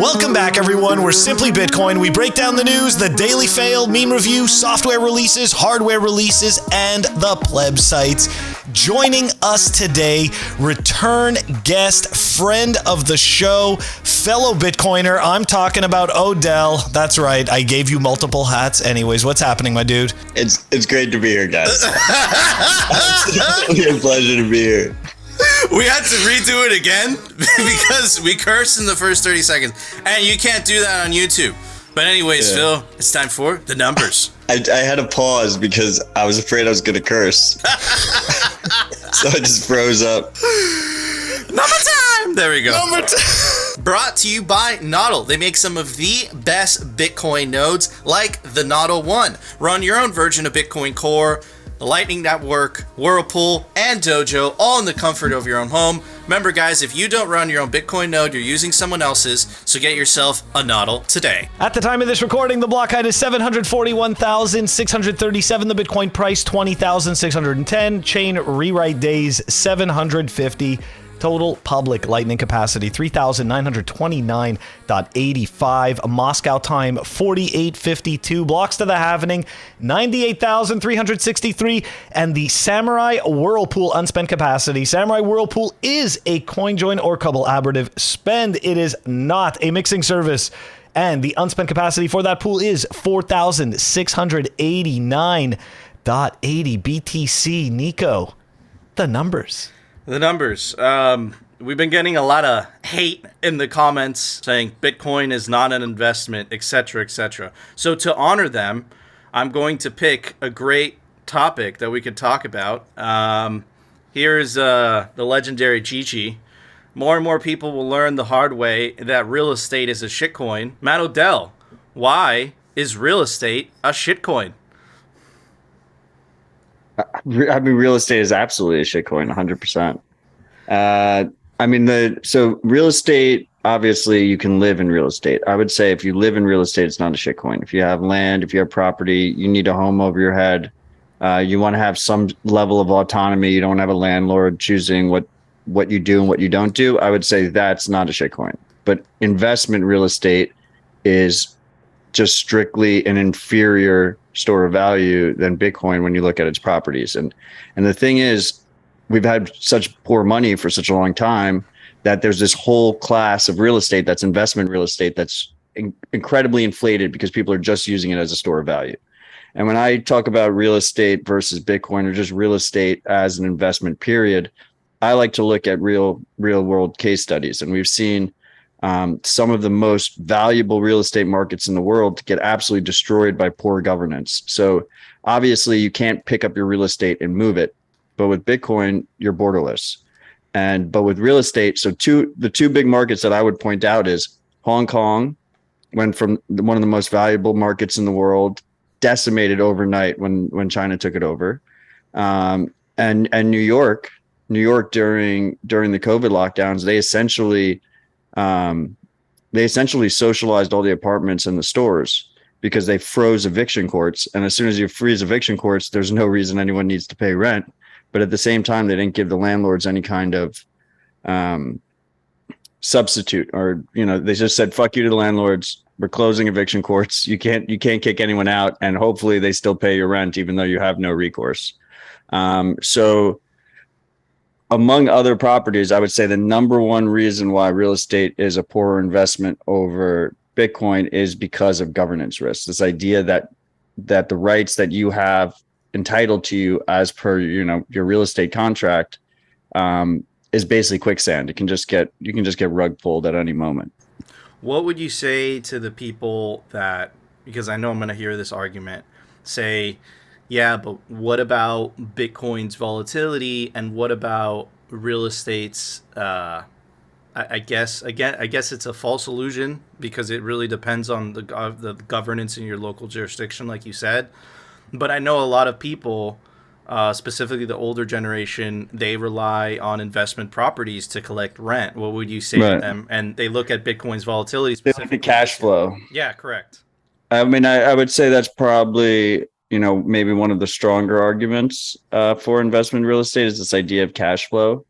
Welcome back, everyone. We're Simply Bitcoin. We break down the news, the daily fail, meme review, software releases, hardware releases, and the pleb sites. Joining us today, return guest, friend of the show, fellow Bitcoiner. I'm talking about Odell. That's right. I gave you multiple hats. Anyways, what's happening, my dude? It's great to be here, guys. It's a pleasure to be here. We had to redo it again because we cursed in the first 30 seconds. And you can't do that on YouTube. But anyways, Phil, it's time for the numbers. I had to pause because I was afraid I was going to curse. So I just froze up. Number time! There we go. Number time. Brought to you by Nodl. They make some of the best Bitcoin nodes like the Nodl 1. Run your own version of Bitcoin Core, the Lightning Network, Whirlpool, and Dojo, all in the comfort of your own home. Remember, guys, if you don't run your own Bitcoin node, you're using someone else's, so get yourself a Nodl today. At the time of this recording, the block height is 741,637. The Bitcoin price, 20,610. Chain rewrite days, 750. Total public Lightning capacity, 3,929.85. Moscow time, 48:52. Blocks to the halvening, 98,363. And the Samurai Whirlpool unspent capacity. Samurai Whirlpool is a CoinJoin or collaborative spend. It is not a mixing service. And the unspent capacity for that pool is 4,689.80 BTC. Nico, the numbers. The numbers. We've been getting a lot of hate in the comments saying Bitcoin is not an investment, etc., etc. So to honor them, I'm going to pick a great topic that we could talk about. Here's the legendary Gigi. More and more people will learn the hard way that real estate is a shitcoin. Matt Odell, why is real estate a shitcoin? I mean, real estate is absolutely a shitcoin, 100%. So real estate, obviously you can live in real estate. I would say if you live in real estate, it's not a shitcoin. If you have land, if you have property, you need a home over your head. You want to have some level of autonomy. You don't want to have a landlord choosing what you do and what you don't do. I would say that's not a shitcoin. But investment real estate is just strictly an inferior store of value than Bitcoin when you look at its properties. And the thing is, we've had such poor money for such a long time that there's this whole class of real estate that's investment real estate that's incredibly inflated because people are just using it as a store of value. And when I talk about real estate versus Bitcoin or just real estate as an investment period, I like to look at real world case studies. And we've seen some of the most valuable real estate markets in the world get absolutely destroyed by poor governance. So obviously you can't pick up your real estate and move it, but with Bitcoin, you're borderless. But with real estate, the two big markets that I would point out is Hong Kong went from one of the most valuable markets in the world, decimated overnight when China took it over. And New York during the COVID lockdowns, they essentially socialized all the apartments and the stores because they froze eviction courts. And as soon as you freeze eviction courts, there's no reason anyone needs to pay rent. But at the same time, they didn't give the landlords any kind of substitute, or they just said, fuck you to the landlords. We're closing eviction courts. You can't kick anyone out. And hopefully they still pay your rent, even though you have no recourse. So among other properties, I would say the number one reason why real estate is a poorer investment over Bitcoin is because of governance risks. This idea that the rights that you have entitled to you as per your real estate contract is basically quicksand. You can just get rug pulled at any moment. What would you say to the people that, because I know I'm going to hear this argument, say, yeah, but what about Bitcoin's volatility and what about real estate's? I guess it's a false illusion because it really depends on the governance in your local jurisdiction, like you said. But I know a lot of people, specifically the older generation, they rely on investment properties to collect rent. What would you say to them? And they look at Bitcoin's volatility specifically. The cash flow. Yeah, correct. I mean, I would say that's probably maybe one of the stronger arguments for investment real estate is this idea of cash flow.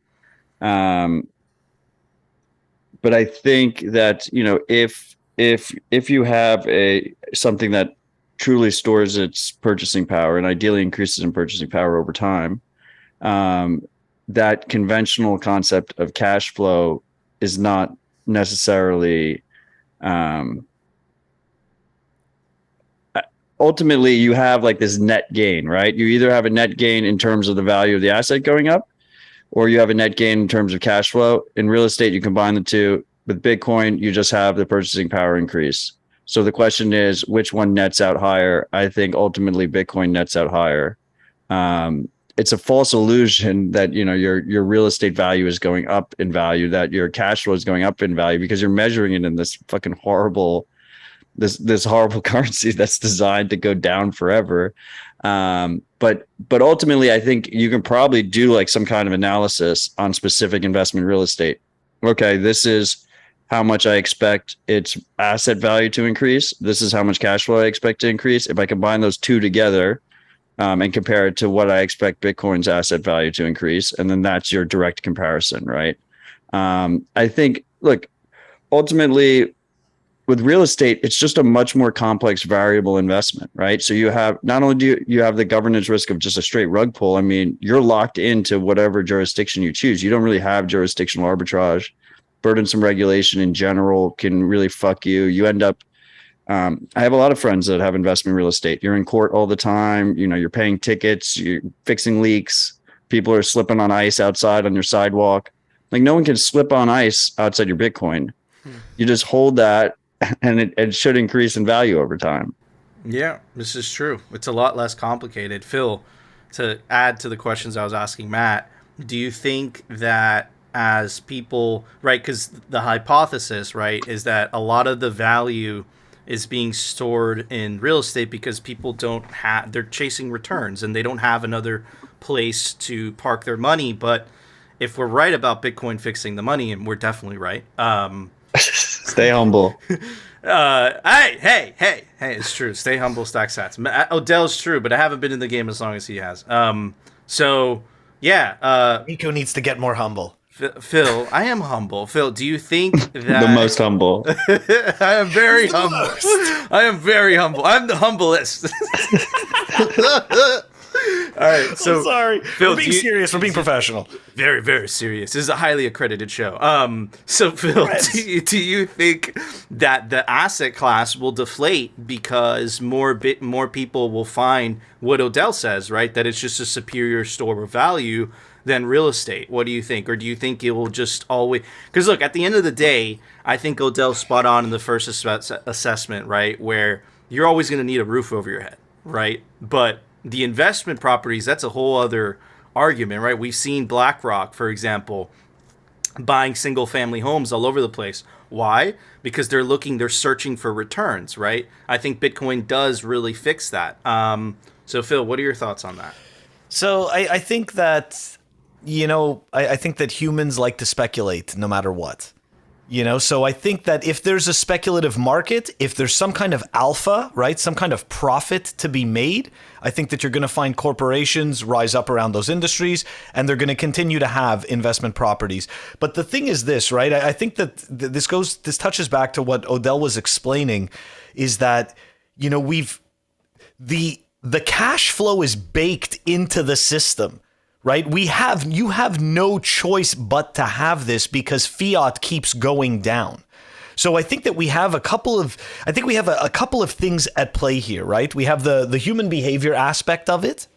but I think that, if you have something that truly stores its purchasing power and ideally increases in purchasing power over time, that conventional concept of cash flow is not necessarily, ultimately you have like this net gain, right? You either have a net gain in terms of the value of the asset going up, or you have a net gain in terms of cash flow. In real estate, you combine the two. With Bitcoin, you just have the purchasing power increase. So the question is, which one nets out higher? I think ultimately Bitcoin nets out higher. It's a false illusion that your real estate value is going up in value, that your cash flow is going up in value, because you're measuring it in this fucking horrible, this horrible currency that's designed to go down forever. But ultimately, I think you can probably do like some kind of analysis on specific investment real estate. Okay, this is how much I expect its asset value to increase. This is how much cash flow I expect to increase. If I combine those two together, and compare it to what I expect Bitcoin's asset value to increase, and then that's your direct comparison, right? I think, look, ultimately, with real estate, it's just a much more complex variable investment, right? So you have, not only do you have the governance risk of just a straight rug pull, I mean, you're locked into whatever jurisdiction you choose. You don't really have jurisdictional arbitrage. Burdensome regulation in general can really fuck you. You end up, I have a lot of friends that have investment real estate. You're in court all the time. You're paying tickets, you're fixing leaks. People are slipping on ice outside on your sidewalk. Like, no one can slip on ice outside your Bitcoin. You just hold that, and it should increase in value over time. Yeah, this is true. It's a lot less complicated. Phil, to add to the questions I was asking Matt, do you think that as people, right, because the hypothesis, right, is that a lot of the value is being stored in real estate because people they're chasing returns and they don't have another place to park their money. But if we're right about Bitcoin fixing the money, and we're definitely right, stay humble. Hey, it's true. Stay humble, stack sats. Odell's true, but I haven't been in the game as long as he has. So yeah, Rico needs to get more humble. Phil, I am humble. Phil, do you think that The most humble? I am very humble. I am very humble. I'm the humblest. All right, so I'm sorry, Phil, we're being serious. We're being professional. Very, very serious. This is a highly accredited show. So Phil, do you think that the asset class will deflate because more people will find what Odell says, right? That it's just a superior store of value than real estate. What do you think? Or do you think it will just always... Because look, at the end of the day, I think Odell's spot on in the first assessment, right? Where you're always going to need a roof over your head, right? But the investment properties, that's a whole other argument, right? We've seen BlackRock, for example, buying single family homes all over the place. Why? Because they're searching for returns, right? I think Bitcoin does really fix that. So Phil, what are your thoughts on that? So I think that, I think that humans like to speculate no matter what. So I think that if there's a speculative market, if there's some kind of alpha, right, some kind of profit to be made, I think that you're going to find corporations rise up around those industries, and they're going to continue to have investment properties. But the thing is this, right? I think that this touches back to what Odell was explaining, is that, the cash flow is baked into the system. Right? You have no choice but to have this because fiat keeps going down. So I think that we have a couple of things at play here, right? We have the human behavior aspect of it,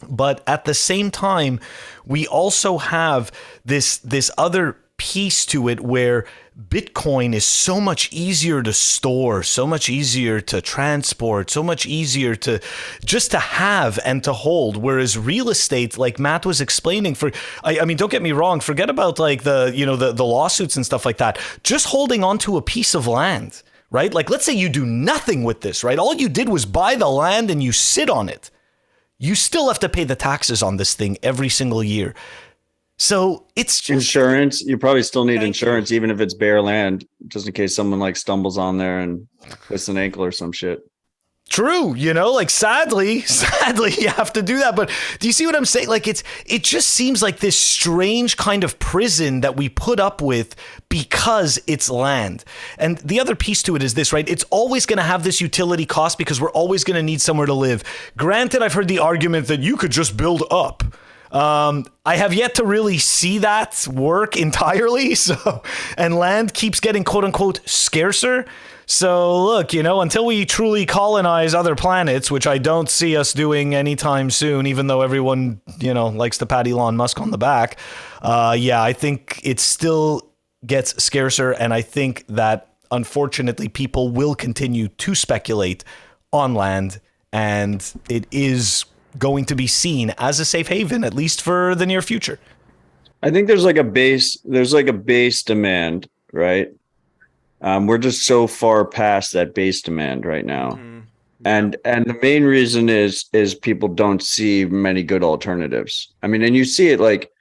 but at the same time, we also have this other piece to it where Bitcoin is so much easier to store, so much easier to transport, so much easier to just to have and to hold. Whereas real estate, like Matt was explaining, I mean, don't get me wrong, forget about like the lawsuits and stuff like that. Just holding onto a piece of land, right? Like, let's say you do nothing with this, right? All you did was buy the land and you sit on it. You still have to pay the taxes on this thing every single year. So it's just insurance. You probably still need insurance, even if it's bare land, just in case someone like stumbles on there and twists an ankle or some shit. True, like sadly, you have to do that. But do you see what I'm saying? Like it just seems like this strange kind of prison that we put up with because it's land. And the other piece to it is this, right? It's always going to have this utility cost because we're always going to need somewhere to live. Granted, I've heard the argument that you could just build up. I have yet to really see that work entirely. And land keeps getting quote unquote scarcer. So look, until we truly colonize other planets, which I don't see us doing anytime soon, even though everyone, likes to pat Elon Musk on the back. I think it still gets scarcer. And I think that unfortunately people will continue to speculate on land, and it is going to be seen as a safe haven, at least for the near future. I think there's like a base demand, right? We're just so far past that base demand right now. Mm-hmm. And the main reason is people don't see many good alternatives. I mean, and you see it like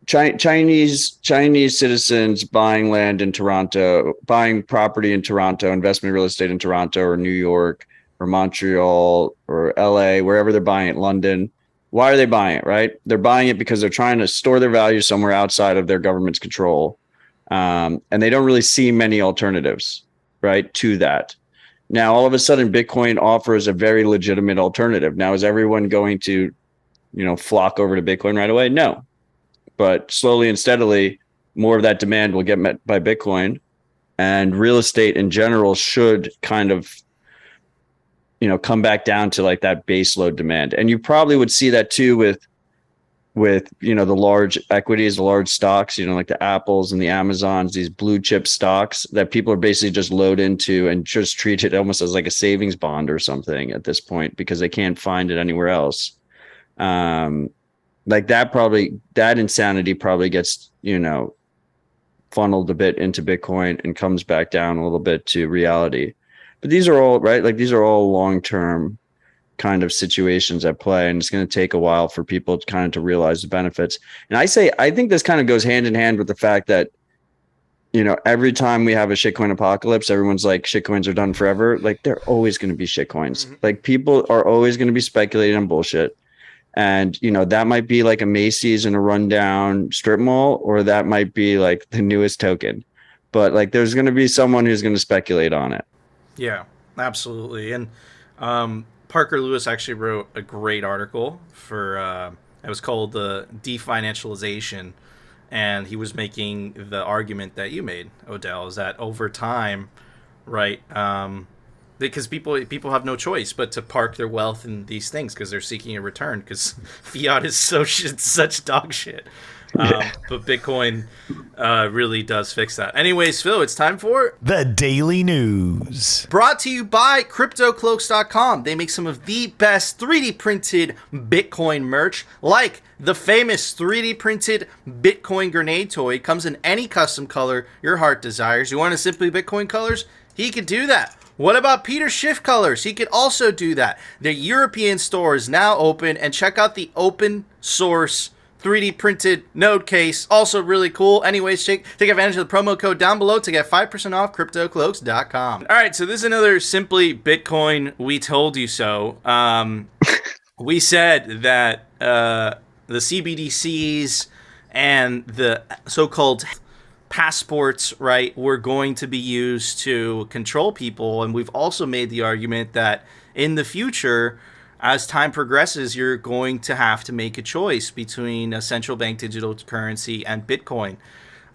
Chinese citizens buying land in Toronto, buying property in Toronto, investment real estate in Toronto or New York or Montreal or LA, wherever they're buying it, London. Why are they buying it, right? They're buying it because they're trying to store their value somewhere outside of their government's control. And they don't really see many alternatives, right, to that. Now, all of a sudden, Bitcoin offers a very legitimate alternative. Now, is everyone going to, flock over to Bitcoin right away? No. But slowly and steadily, more of that demand will get met by Bitcoin. And real estate in general should kind of, come back down to like that base load demand. And you probably would see that too with the large equities, the large stocks, like the Apples and the Amazons, these blue chip stocks that people are basically just load into and just treat it almost as like a savings bond or something at this point because they can't find it anywhere else. Like that insanity probably gets, funneled a bit into Bitcoin and comes back down a little bit to reality. But these are all right. Like these are all long-term kind of situations at play, and it's going to take a while for people to kind of to realize the benefits. And I think this kind of goes hand in hand with the fact that, every time we have a shitcoin apocalypse, everyone's like, shitcoins are done forever. Like they're always going to be shitcoins. Mm-hmm. Like people are always going to be speculating on bullshit. And, that might be like a Macy's in a rundown strip mall, or that might be like the newest token. But like, there's going to be someone who's going to speculate on it. Yeah, absolutely. And, Parker Lewis actually wrote a great article for, it was called the Definancialization, and he was making the argument that you made, Odell, is that over time, right, because people have no choice but to park their wealth in these things because they're seeking a return because fiat is such dog shit. But Bitcoin really does fix that. Anyways, Phil, it's time for the Daily News. Brought to you by CryptoCloaks.com. They make some of the best 3D printed Bitcoin merch, like the famous 3D printed Bitcoin grenade toy. Comes in any custom color your heart desires. You want to simply Bitcoin colors? He could do that. What about Peter Schiff colors? He could also do that. The European store is now open, and check out the open source 3D printed node case, also really cool. Anyways, take advantage of the promo code down below to get 5% off CryptoCloaks.com. All right, so this is another Simply Bitcoin We Told You So. We said that the CBDCs and the so-called passports, right, were going to be used to control people. And we've also made the argument that in the future, as time progresses, you're going to have to make a choice between a central bank digital currency and Bitcoin.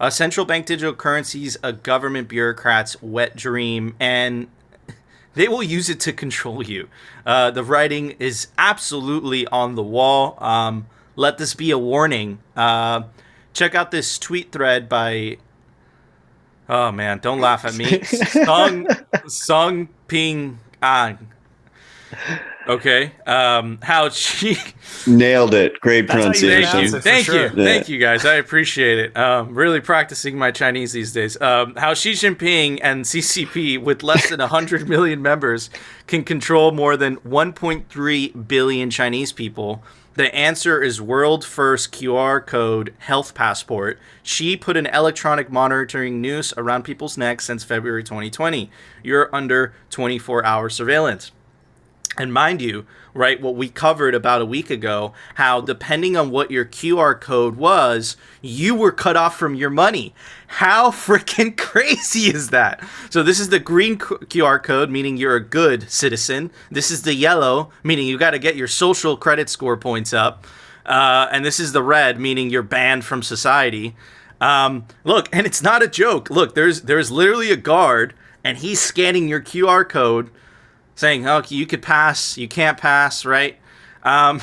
A central bank digital currency is a government bureaucrat's wet dream, and they will use it to control you. The writing is absolutely on the wall. Let this be a warning. Check out this tweet thread by... Oh, man, don't laugh at me. Sung Ping An. Okay. How she nailed it. Great pronunciation. Thank you, guys. I appreciate it. Really practicing my Chinese these days. How Xi Jinping and CCP, with less than 100 million members, can control more than 1.3 billion Chinese people The answer is world first QR code health passport. She put an electronic monitoring noose around people's necks since February 2020. You're under 24-hour surveillance. And mind you, right, what we covered about a week ago, how depending on what your QR code was, you were cut off from your money. How freaking crazy is that? So this is the green QR code, meaning you're a good citizen. This is the yellow, meaning you got to get your social credit score points up. And this is the red, meaning you're banned from society. Look, and it's not a joke. Look, there's literally a guard, and he's scanning your QR code, saying, "Oh, you could pass, you can't pass," right? And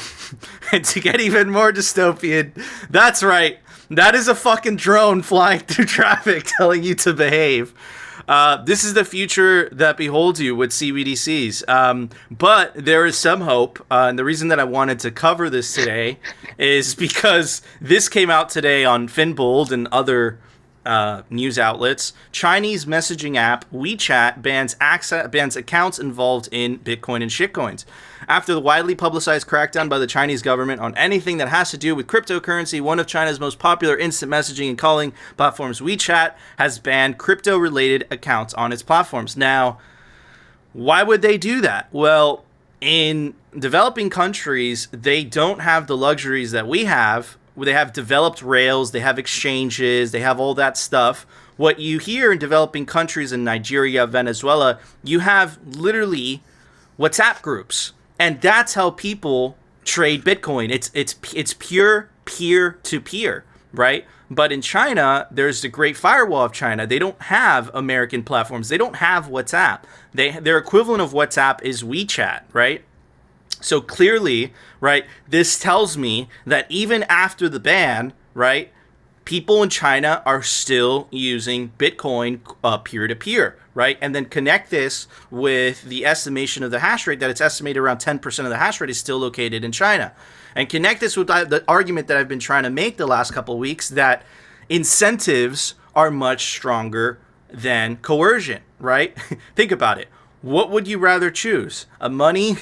to get even more dystopian, that's right, that is a fucking drone flying through traffic telling you to behave. This is the future that beholds you with CBDCs. But there is some hope, and the reason that I wanted to cover this today is because this came out today on Finbold and other news outlets. Chinese messaging app WeChat bans accounts involved in Bitcoin and shitcoins. After the widely publicized crackdown by the Chinese government on anything that has to do with cryptocurrency, one of China's most popular instant messaging and calling platforms, WeChat, has banned crypto-related accounts on its platforms. Now, why would they do that? Well, in developing countries, they don't have the luxuries that we have. They have developed rails, they have exchanges, they have all that stuff. What you hear in developing countries in Nigeria, Venezuela, you have literally WhatsApp groups. And that's how people trade Bitcoin. It's pure peer-to-peer, right? But in China, there's the Great Firewall of China. They don't have American platforms. They don't have WhatsApp. Their equivalent of WhatsApp is WeChat, right? So clearly, right, this tells me that even after the ban, right, people in China are still using Bitcoin peer-to-peer, right? And then connect this with the estimation of the hash rate, that it's estimated around 10% of the hash rate is still located in China. And connect this with the argument that I've been trying to make the last couple of weeks, that incentives are much stronger than coercion, right? Think about it. What would you rather choose? A money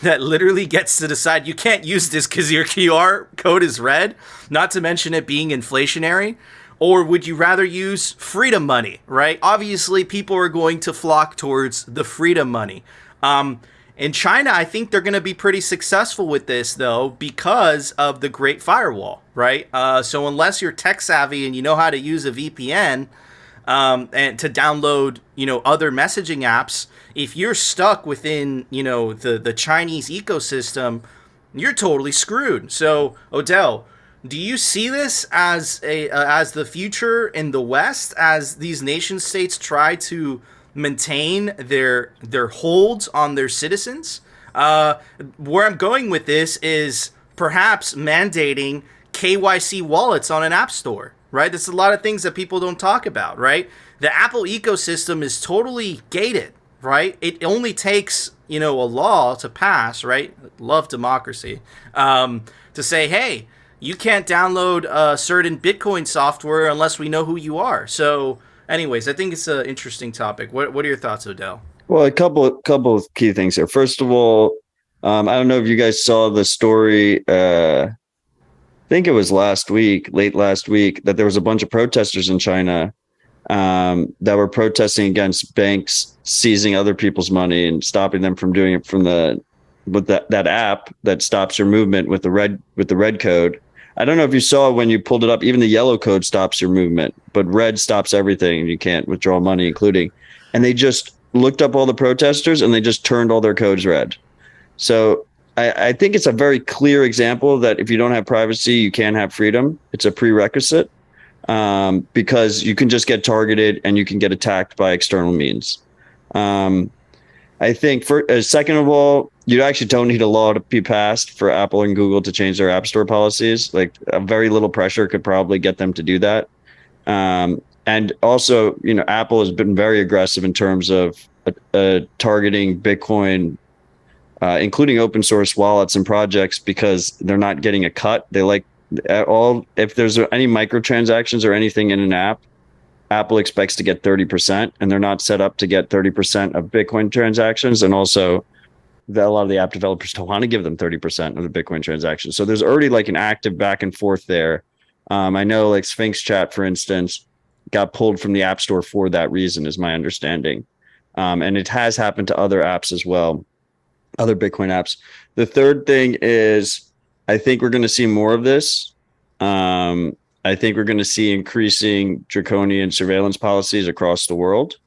that literally gets to decide you can't use this because your QR code is red, not to mention it being inflationary? Or would you rather use freedom money, right? Obviously, people are going to flock towards the freedom money. In China, I think they're going to be pretty successful with this, though, because of the Great Firewall, right? So unless you're tech savvy and you know how to use a VPN and to download, other messaging apps, if you're stuck within, the Chinese ecosystem, you're totally screwed. So, Odell, do you see this as the future in the West, as these nation states try to maintain their holds on their citizens? Where I'm going with this is perhaps mandating KYC wallets on an app store, right? There's a lot of things that people don't talk about, right? The Apple ecosystem is totally gated, right? It only takes, a law to pass, right? Love democracy, to say, hey, you can't download certain Bitcoin software unless we know who you are. So anyways, I think it's an interesting topic. What are your thoughts, Odell? Well, a couple of key things here. First of all, I don't know if you guys saw the story, I think it was late last week, that there was a bunch of protesters in China that were protesting against banks seizing other people's money and stopping them from doing it with that app that stops your movement with the red code. I don't know if you saw when you pulled it up, even the yellow code stops your movement, but red stops everything and you can't withdraw money, including. And they just looked up all the protesters and they just turned all their codes red. So I think it's a very clear example that if you don't have privacy, you can't have freedom. It's a prerequisite because you can just get targeted and you can get attacked by external means. I think second of all, you actually don't need a law to be passed for Apple and Google to change their app store policies. Like a very little pressure could probably get them to do that. And also, Apple has been very aggressive in terms of targeting Bitcoin, including open source wallets and projects, because they're not getting a cut. They like if there's any microtransactions or anything in an app, Apple expects to get 30%, and they're not set up to get 30% of Bitcoin transactions. And also, that a lot of the app developers don't want to give them 30% of the Bitcoin transactions. So there's already like an active back and forth there. I know like Sphinx Chat, for instance, got pulled from the App Store for that reason, is my understanding. And it has happened to other apps as well, other Bitcoin apps. The third thing is, I think we're going to see more of this. I think we're going to see increasing draconian surveillance policies across the world.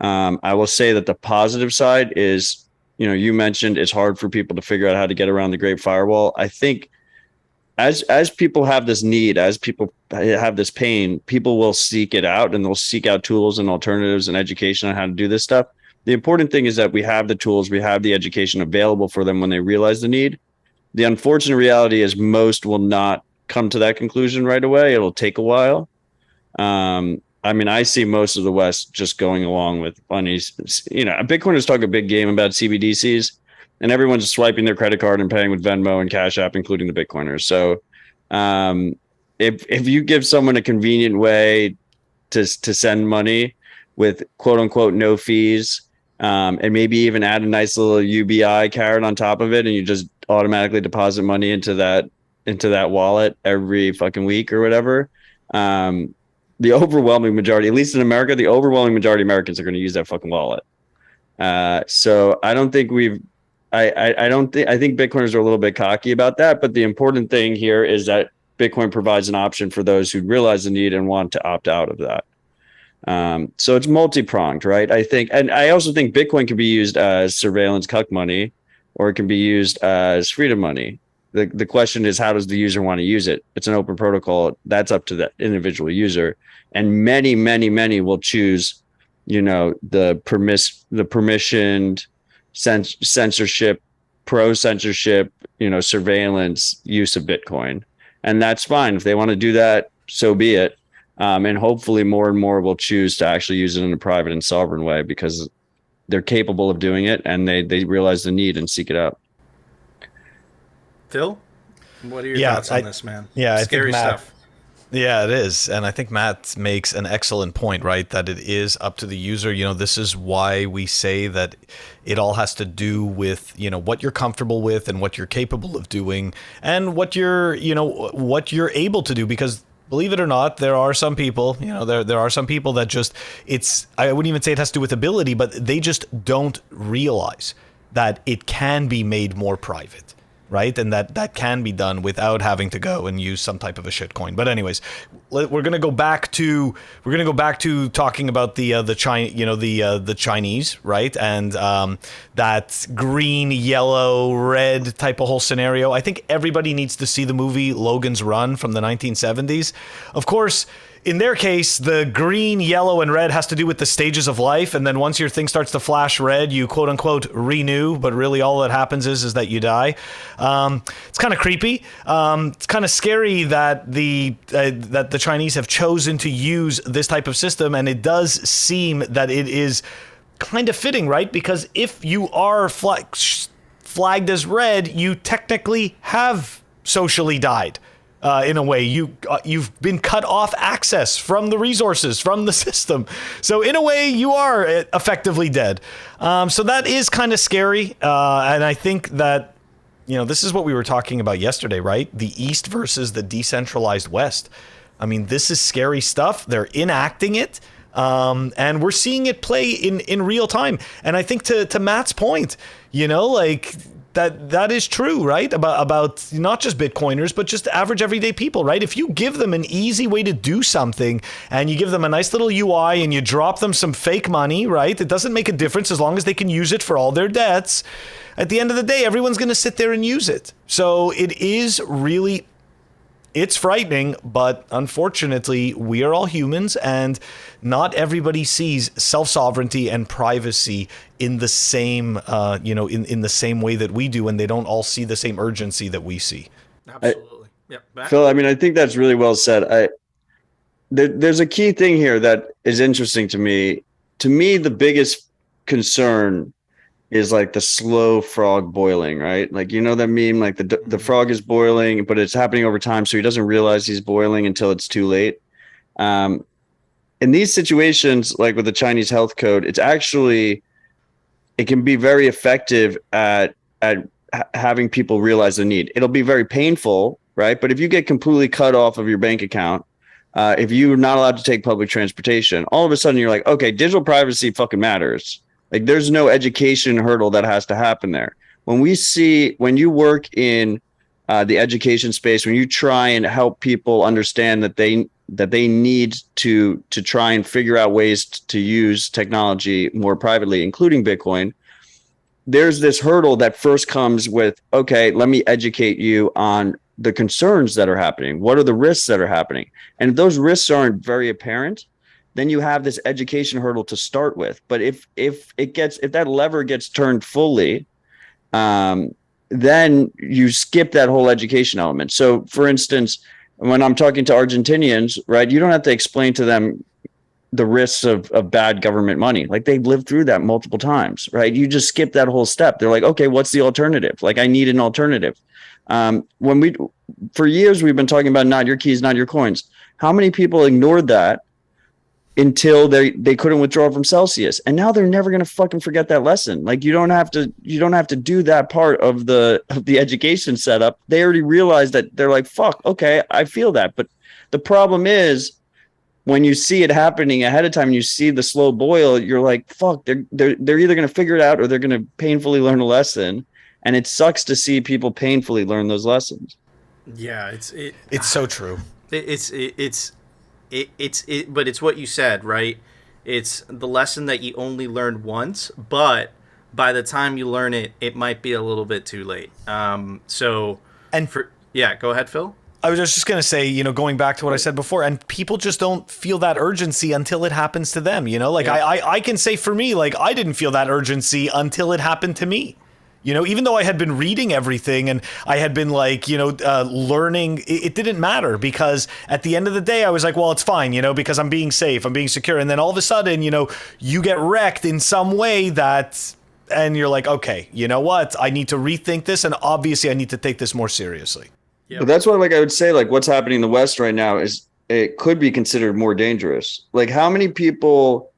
I will say that the positive side is, you mentioned it's hard for people to figure out how to get around the Great Firewall. I think as people have this need, as people have this pain, people will seek it out, and they'll seek out tools and alternatives and education on how to do this stuff. The important thing is that we have the tools, we have the education available for them when they realize the need. The unfortunate reality is most will not come to that conclusion right away. It'll take a while. I see most of the West just going along with funnies. Bitcoiners talk a big game about CBDCs, and everyone's swiping their credit card and paying with Venmo and Cash App, including the Bitcoiners. So if you give someone a convenient way to send money with quote unquote no fees, and maybe even add a nice little UBI carrot on top of it, and you just automatically deposit money into that wallet every fucking week or whatever, the overwhelming majority, at least in America, the overwhelming majority of Americans are going to use that fucking wallet. So I don't think I think Bitcoiners are a little bit cocky about that, but the important thing here is that Bitcoin provides an option for those who realize the need and want to opt out of that. So it's multi-pronged, right? I think, and I also think Bitcoin can be used as surveillance cuck money, or it can be used as freedom money. The question is, how does the user want to use it? It's an open protocol. That's up to the individual user. And many, many, many will choose, the permissioned censorship, pro-censorship, surveillance use of Bitcoin. And that's fine. If they want to do that, so be it. And hopefully more and more will choose to actually use it in a private and sovereign way, because they're capable of doing it, and they realize the need and seek it out. Phil, what are your thoughts on this, man? Yeah, scary stuff. Yeah, it is. And I think Matt makes an excellent point, right? That it is up to the user. This is why we say that it all has to do with, what you're comfortable with and what you're capable of doing, and what you're able to do. Because believe it or not, there are some people, there are some people that just, I wouldn't even say it has to do with ability, but they just don't realize that it can be made more private. Right, and that can be done without having to go and use some type of a shitcoin. But anyways, we're gonna go back to talking about the Chinese, right, and that green, yellow, red type of whole scenario. I think everybody needs to see the movie Logan's Run from the 1970s. Of course, in their case, the green, yellow, and red has to do with the stages of life. And then once your thing starts to flash red, you quote unquote renew. But really all that happens is that you die. It's kind of creepy. It's kind of scary that the Chinese have chosen to use this type of system. And it does seem that it is kind of fitting, right? Because if you are flagged as red, you technically have socially died. In a way, you've been cut off access from the resources, from the system. So in a way, you are effectively dead. So that is kind of scary. And I think that, this is what we were talking about yesterday, right? The East versus the decentralized West. I mean, this is scary stuff. They're enacting it. And we're seeing it play in real time. And I think to Matt's point, that is true, right? About not just Bitcoiners, but just average everyday people, right? If you give them an easy way to do something, and you give them a nice little UI, and you drop them some fake money, right? It doesn't make a difference as long as they can use it for all their debts. At the end of the day, everyone's going to sit there and use it. So it is really, it's frightening, but unfortunately, we are all humans, and not everybody sees self-sovereignty and privacy in the same, in the same way that we do, and they don't all see the same urgency that we see. Absolutely. Phil, I think that's really well said. There's a key thing here that is interesting to me. To me, the biggest concern is like the slow frog boiling, right? Like, that meme, like the frog is boiling, but it's happening over time. So he doesn't realize he's boiling until it's too late. In these situations, like with the Chinese health code, it's actually it can be very effective at having people realize the need. It'll be very painful, right? But if you get completely cut off of your bank account, if you're not allowed to take public transportation, all of a sudden you're like, okay, digital privacy fucking matters. Like there's no education hurdle that has to happen there. When you work in the education space, when you try and help people understand that they need to try and figure out ways to use technology more privately, including Bitcoin, there's this hurdle that first comes with, okay, let me educate you on the concerns that are happening. What are the risks that are happening? And if those risks aren't very apparent, then you have this education hurdle to start with. But if that lever gets turned fully, then you skip that whole education element. So for instance, when I'm talking to Argentinians, right, you don't have to explain to them the risks of bad government money. Like they've lived through that multiple times, right? You just skip that whole step. They're like, okay, what's the alternative? Like I need an alternative. For years, we've been talking about not your keys, not your coins. How many people ignored that until they couldn't withdraw from Celsius? And now they're never going to fucking forget that lesson. Like you don't have to do that part of the education setup. They already realized that. They're like, fuck, okay, I feel that. But the problem is, when you see it happening ahead of time and you see the slow boil, you're like, fuck, they're either going to figure it out or they're going to painfully learn a lesson. And it sucks to see people painfully learn those lessons. Yeah, it's so true. But it's what you said, right? It's the lesson that you only learned once, but by the time you learn it, it might be a little bit too late. Go ahead, Phil. I was just going to say, going back to what I said before, and people just don't feel that urgency until it happens to them, Like yeah. I can say for me, like I didn't feel that urgency until it happened to me. Even though I had been reading everything and I had been like, learning, it didn't matter because at the end of the day, I was like, well, it's fine, because I'm being safe, I'm being secure. And then all of a sudden, you get wrecked in some way and you're like, okay, you know what? I need to rethink this. And obviously I need to take this more seriously. Yep. But that's why, I would say, what's happening in the West right now is it could be considered more dangerous. Like, how many people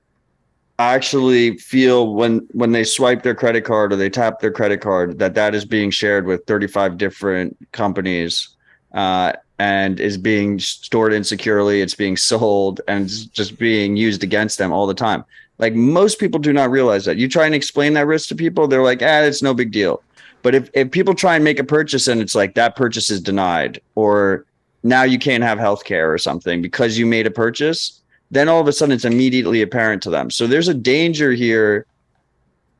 actually feel when they swipe their credit card or they tap their credit card that is being shared with 35 different companies and is being stored insecurely, it's being sold, and it's just being used against them all the time? Like, most people do not realize that. You try and explain that risk to people, they're like, it's no big deal. But if people try and make a purchase and it's like that purchase is denied, or now you can't have healthcare or something because you made a purchase, then all of a sudden it's immediately apparent to them. So there's a danger here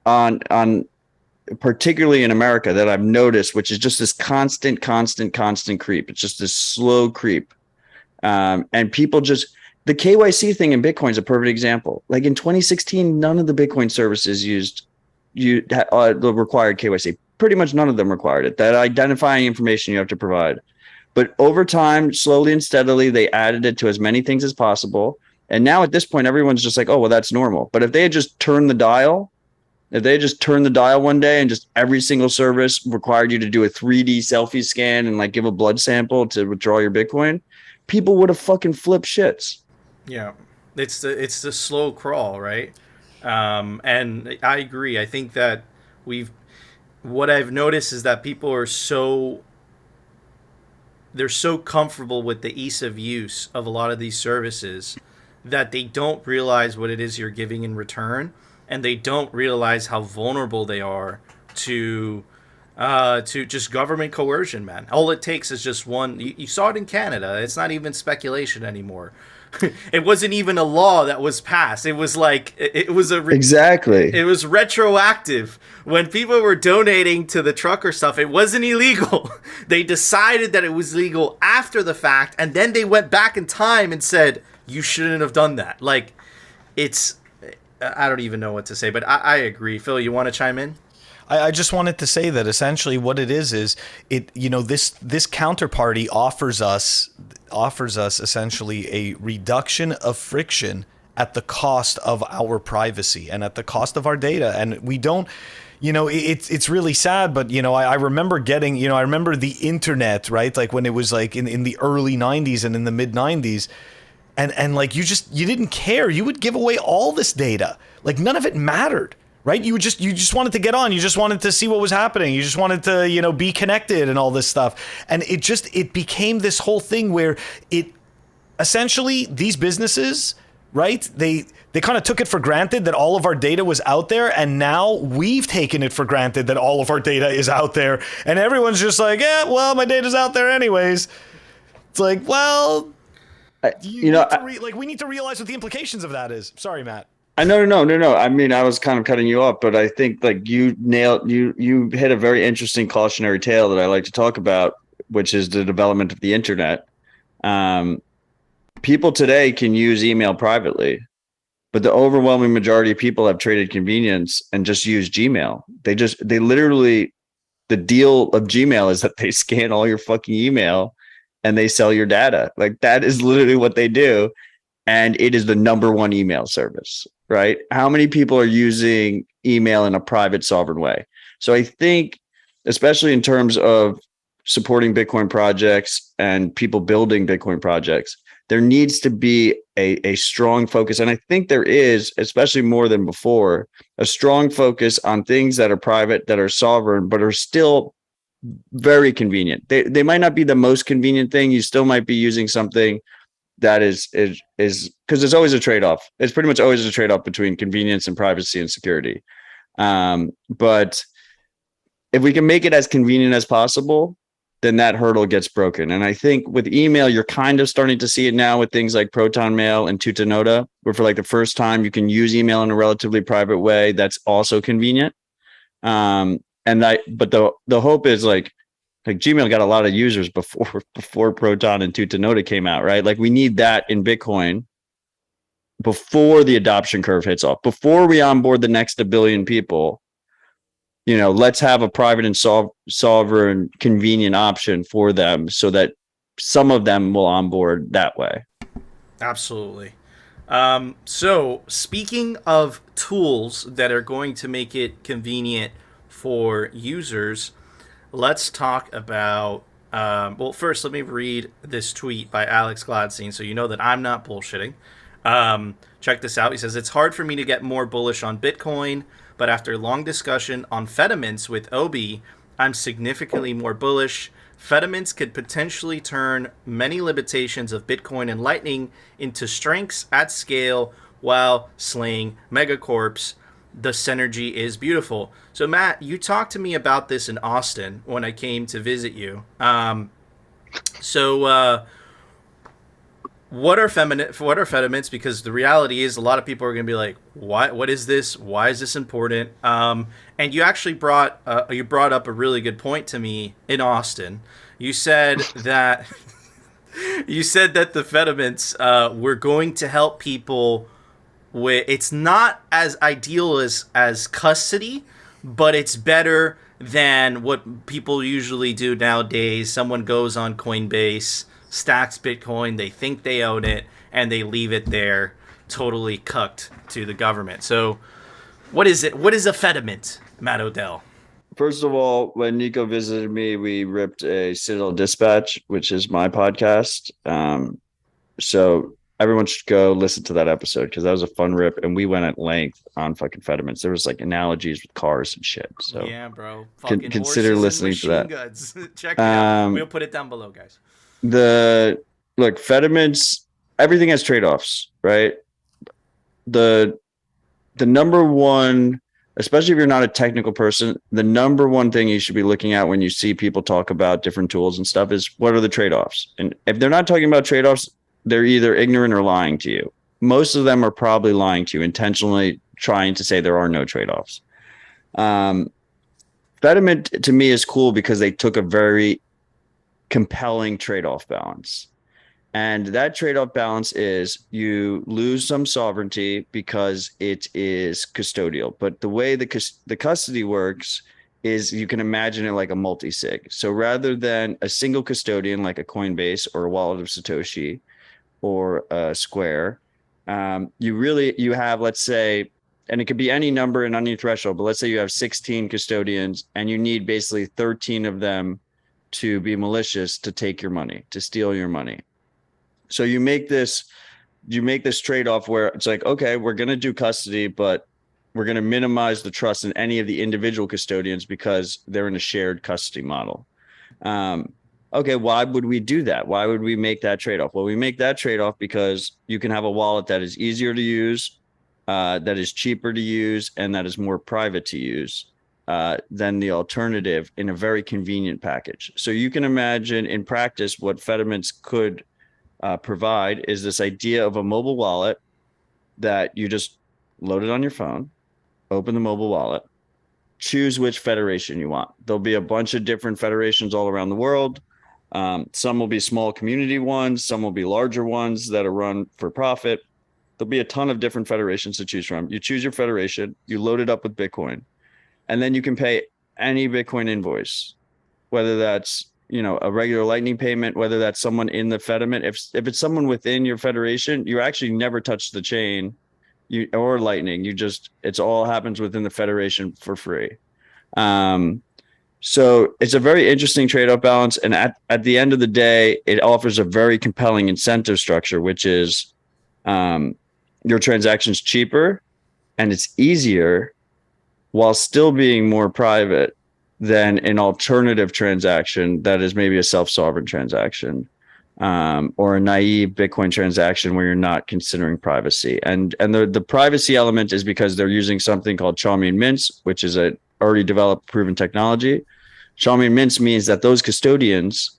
on particularly in America that I've noticed, which is just this constant creep. It's just this slow creep. And people just, the KYC thing in Bitcoin is a perfect example. Like in 2016, none of the Bitcoin services the required KYC. Pretty much none of them required it. That identifying information you have to provide. But over time, slowly and steadily, they added it to as many things as possible. And now at this point, everyone's just like, oh, well, that's normal. But if they had just turned the dial one day and just every single service required you to do a 3D selfie scan and give a blood sample to withdraw your Bitcoin, people would have fucking flipped shits. Yeah, it's the slow crawl, right? And I agree. I think that what I've noticed is that people are they're so comfortable with the ease of use of a lot of these services that they don't realize what it is you're giving in return, and they don't realize how vulnerable they are to just government coercion, man. All it takes is just one. You saw it in Canada. It's not even speculation anymore. It wasn't even a law that was passed. It was exactly. It was retroactive. When people were donating to the trucker stuff, it wasn't illegal. They decided that it was legal after the fact, and then they went back in time and said, you shouldn't have done that. I don't even know what to say, but I agree. Phil, you want to chime in? I just wanted to say that essentially what it is this counterparty offers us essentially a reduction of friction at the cost of our privacy and at the cost of our data. And we don't, it's really sad, but I remember getting, I remember the internet, right? Like when it was in the early 90s and in the mid 90s. And you didn't care. You would give away all this data. None of it mattered. right? You just wanted to get on. You just wanted to see what was happening. You just wanted to, you know, be connected and all this stuff. And it became this whole thing where it essentially, these businesses, right? They kind of took it for granted that all of our data was out there, and now we've taken it for granted that all of our data is out there, and everyone's just like, yeah, well, my data's out there anyways. It's like, well, we need to realize what the implications of that is. Sorry, Matt. No. I mean, I was kind of cutting you off, but I think like you hit a very interesting cautionary tale that I like to talk about, which is the development of the internet. People today can use email privately, but the overwhelming majority of people have traded convenience and just use Gmail. They literally, the deal of Gmail is that they scan all your fucking email and they sell your data. Like, that is literally what they do. And it is the number one email service, right? How many people are using email in a private sovereign way? So I think, especially in terms of supporting Bitcoin projects and people building Bitcoin projects, there needs to be a strong focus. And I think there is, especially more than before, a strong focus on things that are private, that are sovereign, but are still very convenient. They might not be the most convenient thing. You still might be using something that is because there's always a trade-off. It's pretty much always a trade-off between convenience and privacy and security. But if we can make it as convenient as possible, then that hurdle gets broken. And I think with email, you're kind of starting to see it now with things like Proton Mail and Tutanota, where for like the first time you can use email in a relatively private way that's also convenient. But the hope is like Gmail got a lot of users before Proton and Tutanota came out, right? Like, we need that in Bitcoin before the adoption curve hits off, before we onboard the next 1 billion people. You know, let's have a private and sovereign convenient option for them so that some of them will onboard that way. Absolutely. So speaking of tools that are going to make it convenient for users, let's talk about, well, first let me read this tweet by Alex Gladstein so you know that I'm not bullshitting. Check this out. He says, "It's hard for me to get more bullish on Bitcoin, but after long discussion on Fedimints with Obi, I'm significantly more bullish. Fedimints could potentially turn many limitations of Bitcoin and Lightning into strengths at scale while slaying megacorps. The synergy is beautiful." So Matt, you talked to me about this in Austin when I came to visit you. What are Fedimints? Because the reality is, a lot of people are going to be like, "What is this? Why is this important?" And you actually brought up a really good point to me in Austin. You said that the Fedimints were going to help people with. It's not as ideal as custody, but it's better than what people usually do nowadays. Someone goes on Coinbase, stacks Bitcoin, they think they own it, and they leave it there totally cucked to the government. So what is it? What is a Fedimint, Matt Odell? First of all, when Nico visited me, we ripped a Citadel Dispatch, which is my podcast. So everyone should go listen to that episode because that was a fun rip, and we went at length on fucking Fedimints. There was like analogies with cars and shit. So yeah, bro. Consider listening to that. Guns. Check it out. We'll put it down below, guys. Fedimints, everything has trade-offs, right? The number one, especially if you're not a technical person, the number one thing you should be looking at when you see people talk about different tools and stuff is, what are the trade-offs? And if they're not talking about trade-offs, they're either ignorant or lying to you. Most of them are probably lying to you, intentionally trying to say there are no trade-offs. Fedimint to me is cool because they took a very compelling trade-off balance. And that trade-off balance is you lose some sovereignty because it is custodial. But the way the custody works is you can imagine it like a multi-sig. So rather than a single custodian like a Coinbase or a wallet of Satoshi or a Square, you have, let's say, and it could be any number and any threshold, but let's say you have 16 custodians and you need basically 13 of them to be malicious to take your money, to steal your money. So you make this trade-off where it's like, okay, we're going to do custody, but we're going to minimize the trust in any of the individual custodians because they're in a shared custody model. Okay, why would we do that? Why would we make that trade-off? Well, we make that trade-off because you can have a wallet that is easier to use, that is cheaper to use, and that is more private to use than the alternative in a very convenient package. So you can imagine in practice what Fedimints could provide is this idea of a mobile wallet that you just load it on your phone, open the mobile wallet, choose which federation you want. There'll be a bunch of different federations all around the world. Some will be small community ones. Some will be larger ones that are run for profit. There'll be a ton of different federations to choose from. You choose your federation, you load it up with Bitcoin, and then you can pay any Bitcoin invoice, whether that's, you know, a regular Lightning payment, whether that's someone in the Fedimint. If it's someone within your federation, you actually never touch the chain or Lightning. It's all happens within the federation for free. So it's a very interesting trade-off balance. And at the end of the day, it offers a very compelling incentive structure, which is your transaction's cheaper and it's easier while still being more private than an alternative transaction that is maybe a self-sovereign transaction or a naive Bitcoin transaction where you're not considering privacy. And the privacy element is because they're using something called Mints, which is a already developed proven technology. Mints means that those custodians,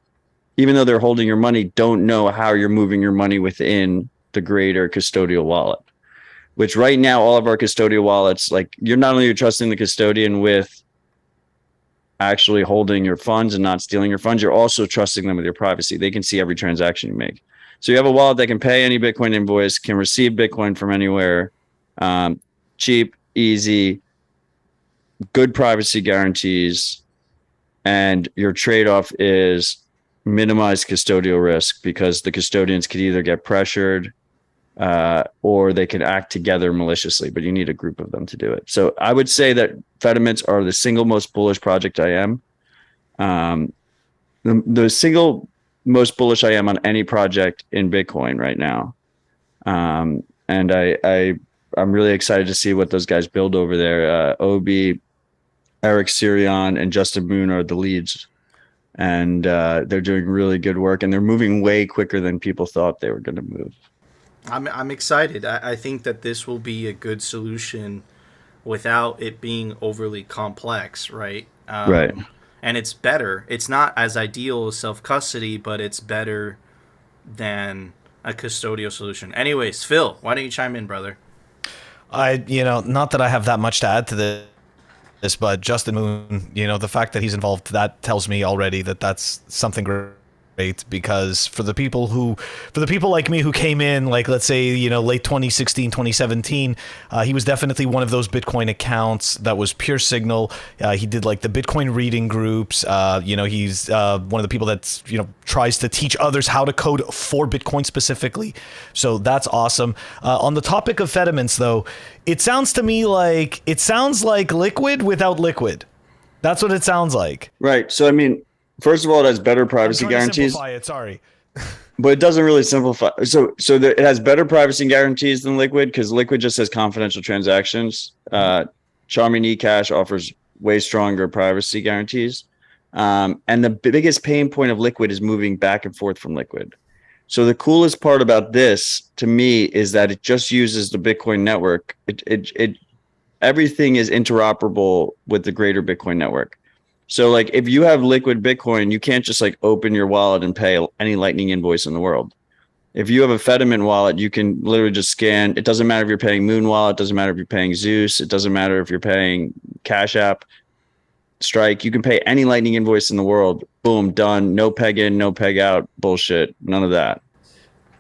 even though they're holding your money, don't know how you're moving your money within the greater custodial wallet, which right now, all of our custodial wallets, like you're not only trusting the custodian with actually holding your funds and not stealing your funds, you're also trusting them with your privacy. They can see every transaction you make. So you have a wallet that can pay any Bitcoin invoice, can receive Bitcoin from anywhere, cheap, easy, good privacy guarantees, and your trade-off is minimize custodial risk because the custodians could either get pressured or they can act together maliciously, but you need a group of them to do it. So I would say that Fedimints are the single most bullish project I am. The single most bullish I am on any project in Bitcoin right now. And I'm really excited to see what those guys build over there. Obi, Eric Sirion, and Justin Moon are the leads. And they're doing really good work, and they're moving way quicker than people thought they were going to move. I'm excited. I think that this will be a good solution without it being overly complex, right? Right. And it's better. It's not as ideal as self-custody, but it's better than a custodial solution. Anyways, Phil, why don't you chime in, brother? Not that I have that much to add to this, but Justin Moon, the fact that he's involved, that tells me already that that's something great. Because for the people like me who came in, like, let's say, late 2016, 2017, he was definitely one of those Bitcoin accounts that was pure signal. He did like the Bitcoin reading groups. He's one of the people that's, tries to teach others how to code for Bitcoin specifically. So that's awesome. On the topic of Fedimints, though, it sounds to me like Liquid without Liquid. That's what it sounds like. Right. So, I mean, first of all, it has better privacy guarantees. Simplify it, sorry. But it doesn't really simplify. So it has better privacy guarantees than Liquid because Liquid just has confidential transactions. Charming eCash offers way stronger privacy guarantees. And the biggest pain point of Liquid is moving back and forth from Liquid. So the coolest part about this to me is that it just uses the Bitcoin network. Everything is interoperable with the greater Bitcoin network. So like if you have Liquid Bitcoin, you can't just like open your wallet and pay any Lightning invoice in the world. If you have a Fedimint wallet, you can literally just scan. It doesn't matter if you're paying Moon Wallet, it doesn't matter if you're paying Zeus, it doesn't matter if you're paying Cash App, Strike. You can pay any Lightning invoice in the world. Boom, done. No peg in, no peg out. Bullshit. None of that.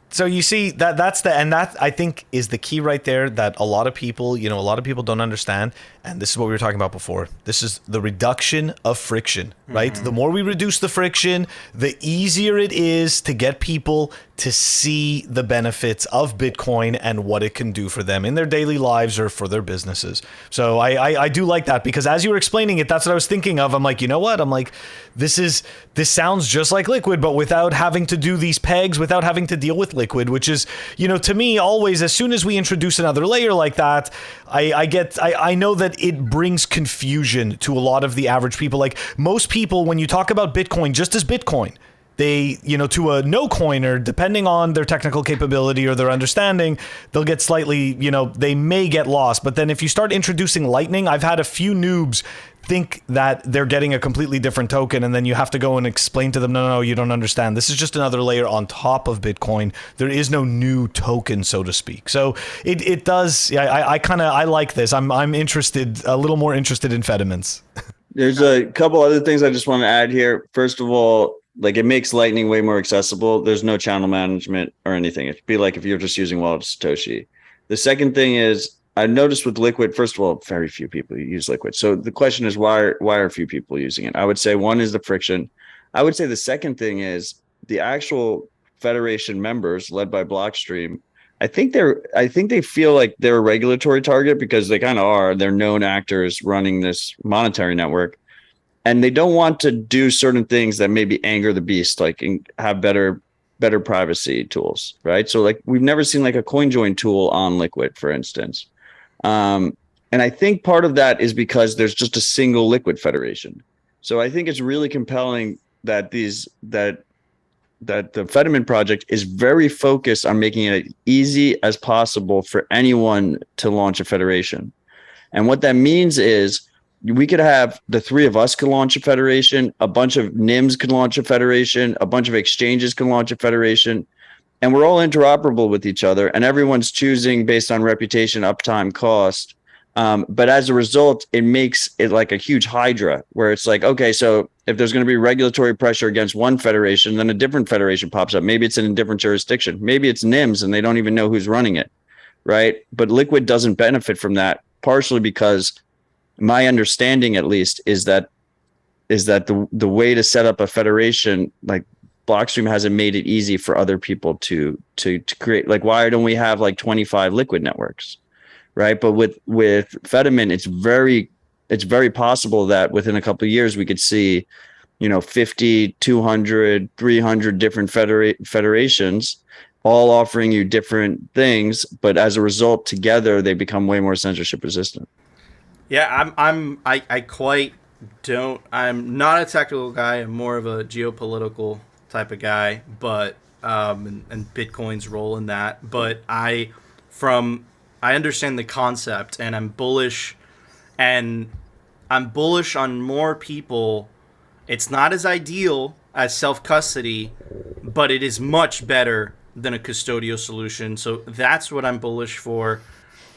So you see that I think is the key right there that a lot of people don't understand. And this is what we were talking about before. This is the reduction of friction, right? Mm-hmm. The more we reduce the friction, the easier it is to get people to see the benefits of Bitcoin and what it can do for them in their daily lives or for their businesses. So I do like that because as you were explaining it, that's what I was thinking of. I'm like, you know what? I'm like, this sounds just like Liquid, but without having to do these pegs, without having to deal with Liquid. Liquid, which is, to me, always, as soon as we introduce another layer like that, I know that it brings confusion to a lot of the average people. Like, most people, when you talk about Bitcoin just as Bitcoin, they, to a no coiner, depending on their technical capability or their understanding, they'll get slightly, they may get lost. But then if you start introducing Lightning, I've had a few noobs think that they're getting a completely different token, and then you have to go and explain to them, no, you don't understand. This is just another layer on top of Bitcoin. There is no new token, so to speak. So it does. I like this. I'm interested, a little more interested in Fedimints. There's a couple other things I just want to add here. First of all, like, it makes Lightning way more accessible. There's no channel management or anything. It'd be like if you're just using Wallet of Satoshi. The second thing is, I noticed with Liquid, first of all, very few people use Liquid. So the question is, why are few people using it? I would say one is the friction. I would say the second thing is the actual Federation members led by Blockstream. I think they feel like they're a regulatory target because they kind of are. They're known actors running this monetary network. And they don't want to do certain things that maybe anger the beast, like have better privacy tools, right? So like we've never seen like a CoinJoin tool on Liquid, for instance. And I think part of that is because there's just a single Liquid federation. So I think it's really compelling that that the Fedimint project is very focused on making it easy as possible for anyone to launch a federation. And what that means is, we could have the three of us could launch a federation, a bunch of NIMs could launch a federation, a bunch of exchanges can launch a federation, and we're all interoperable with each other, and everyone's choosing based on reputation, uptime, cost. But as a result, it makes it like a huge hydra where it's like, okay, so if there's going to be regulatory pressure against one federation, then a different federation pops up. Maybe it's in a different jurisdiction. Maybe it's NIMs and they don't even know who's running it, right? But Liquid doesn't benefit from that, partially because my understanding, at least, is that the way to set up a federation, like Blockstream hasn't made it easy for other people to create. Like, why don't we have like 25 Liquid networks, right? But with Fedimint, it's very possible that within a couple of years we could see, 50, 200, 300 different federations, all offering you different things, but as a result, together they become way more censorship resistant. Yeah, I'm not a technical guy. I'm more of a geopolitical type of guy, but and Bitcoin's role in that. But I understand the concept, and I'm bullish on more people. It's not as ideal as self-custody, but it is much better than a custodial solution. So that's what I'm bullish for.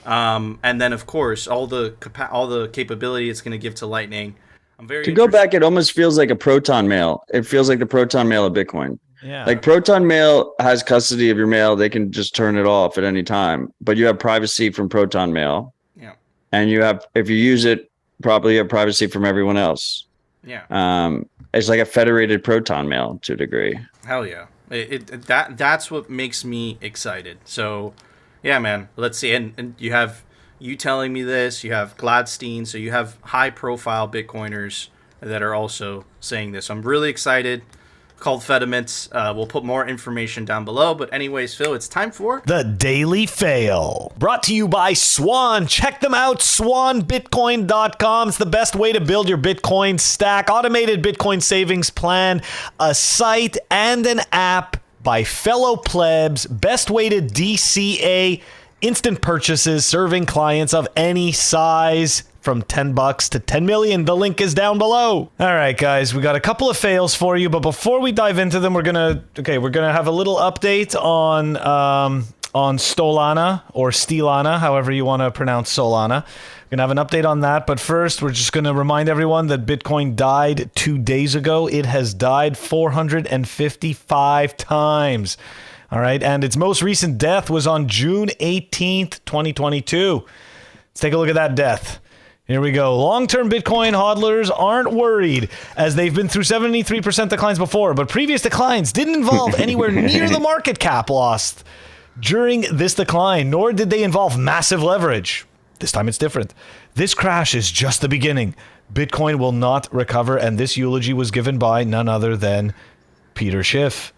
And then, of course, all the capability it's going to give to Lightning. I'm very to go back. It almost feels like a Proton mail. It feels like the Proton mail of Bitcoin. Yeah. Like Proton mail has custody of your mail. They can just turn it off at any time, but you have privacy from Proton mail. Yeah. And if you use it properly, you have privacy from everyone else. Yeah. It's like a federated Proton mail to a degree. Hell yeah. That's what makes me excited. So, yeah, man, let's see. And you have you telling me this, you have Gladstein, so you have high profile Bitcoiners that are also saying this. I'm really excited. Called Fedimints. We'll put more information down below. But anyways, Phil, it's time for the Daily Fail. Brought to you by Swan. Check them out, swanbitcoin.com. It's the best way to build your Bitcoin stack. Automated Bitcoin savings plan, a site and an app by fellow plebs. Best way to DCA instant purchases, serving clients of any size. From $10 to 10 million. The link is down below. All right, guys, we got a couple of fails for you, but before we dive into them, we're gonna have a little update on Solana or Stilana, however you want to pronounce Solana. We're gonna have an update on that, but first, we're just gonna remind everyone that Bitcoin died 2 days ago. It has died 455 times. All right, and its most recent death was on June 18th, 2022. Let's take a look at that death. Here we go. Long-term Bitcoin hodlers aren't worried, as they've been through 73% declines before, but previous declines didn't involve anywhere near the market cap lost during this decline, nor did they involve massive leverage. This time it's different. This crash is just the beginning. Bitcoin will not recover, and this eulogy was given by none other than Peter Schiff.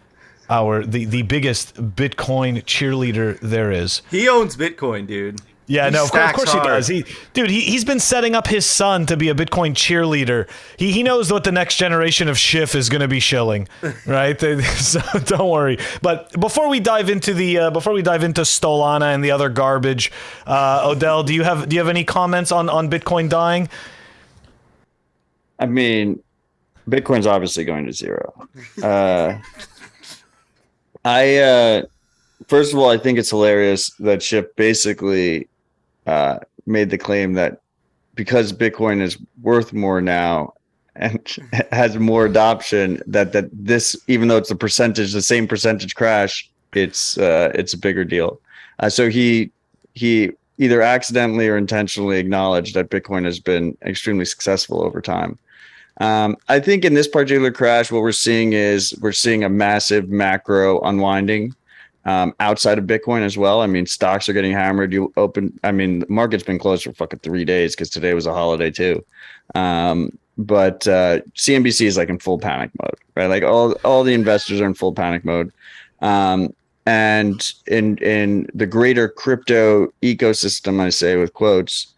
the biggest Bitcoin cheerleader there is. He owns Bitcoin, dude. Yeah, He no, of course he stacks does. He's been setting up his son to be a Bitcoin cheerleader. He knows what the next generation of Schiff is going to be shilling, right? So don't worry. But before we dive into Solana and the other garbage, Odell, do you have any comments on Bitcoin dying? I mean, Bitcoin's obviously going to zero. First of all, I think it's hilarious that Schiff basically made the claim that because Bitcoin is worth more now and has more adoption, that this, even though it's the same percentage crash, it's a bigger deal. So he either accidentally or intentionally acknowledged that Bitcoin has been extremely successful over time. I think in this particular crash, what we're seeing a massive macro unwinding outside of Bitcoin as well. I mean, stocks are getting hammered. The market's been closed for fucking 3 days because today was a holiday too. But CNBC is like in full panic mode, right? Like all the investors are in full panic mode. And in the greater crypto ecosystem, I say with quotes,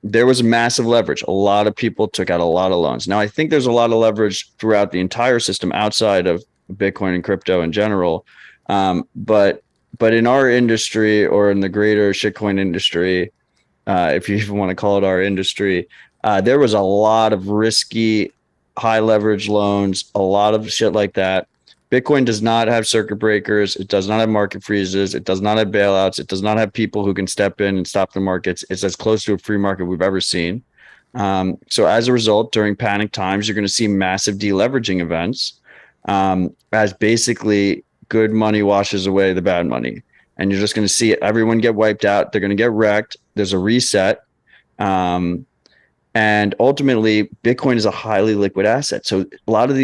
there was massive leverage. A lot of people took out a lot of loans. Now, I think there's a lot of leverage throughout the entire system outside of Bitcoin and crypto in general. But in our industry, or in the greater shitcoin industry, if you even want to call it our industry, there was a lot of risky, high leverage loans, a lot of shit like that. Bitcoin does not have circuit breakers. It does not have market freezes. It does not have bailouts. It does not have people who can step in and stop the markets. It's as close to a free market we've ever seen. So as a result, during panic times, you're going to see massive deleveraging events, as basically good money washes away the bad money. And you're just going to see everyone get wiped out. They're going to get wrecked. There's a reset. And ultimately, Bitcoin is a highly liquid asset. So a lot of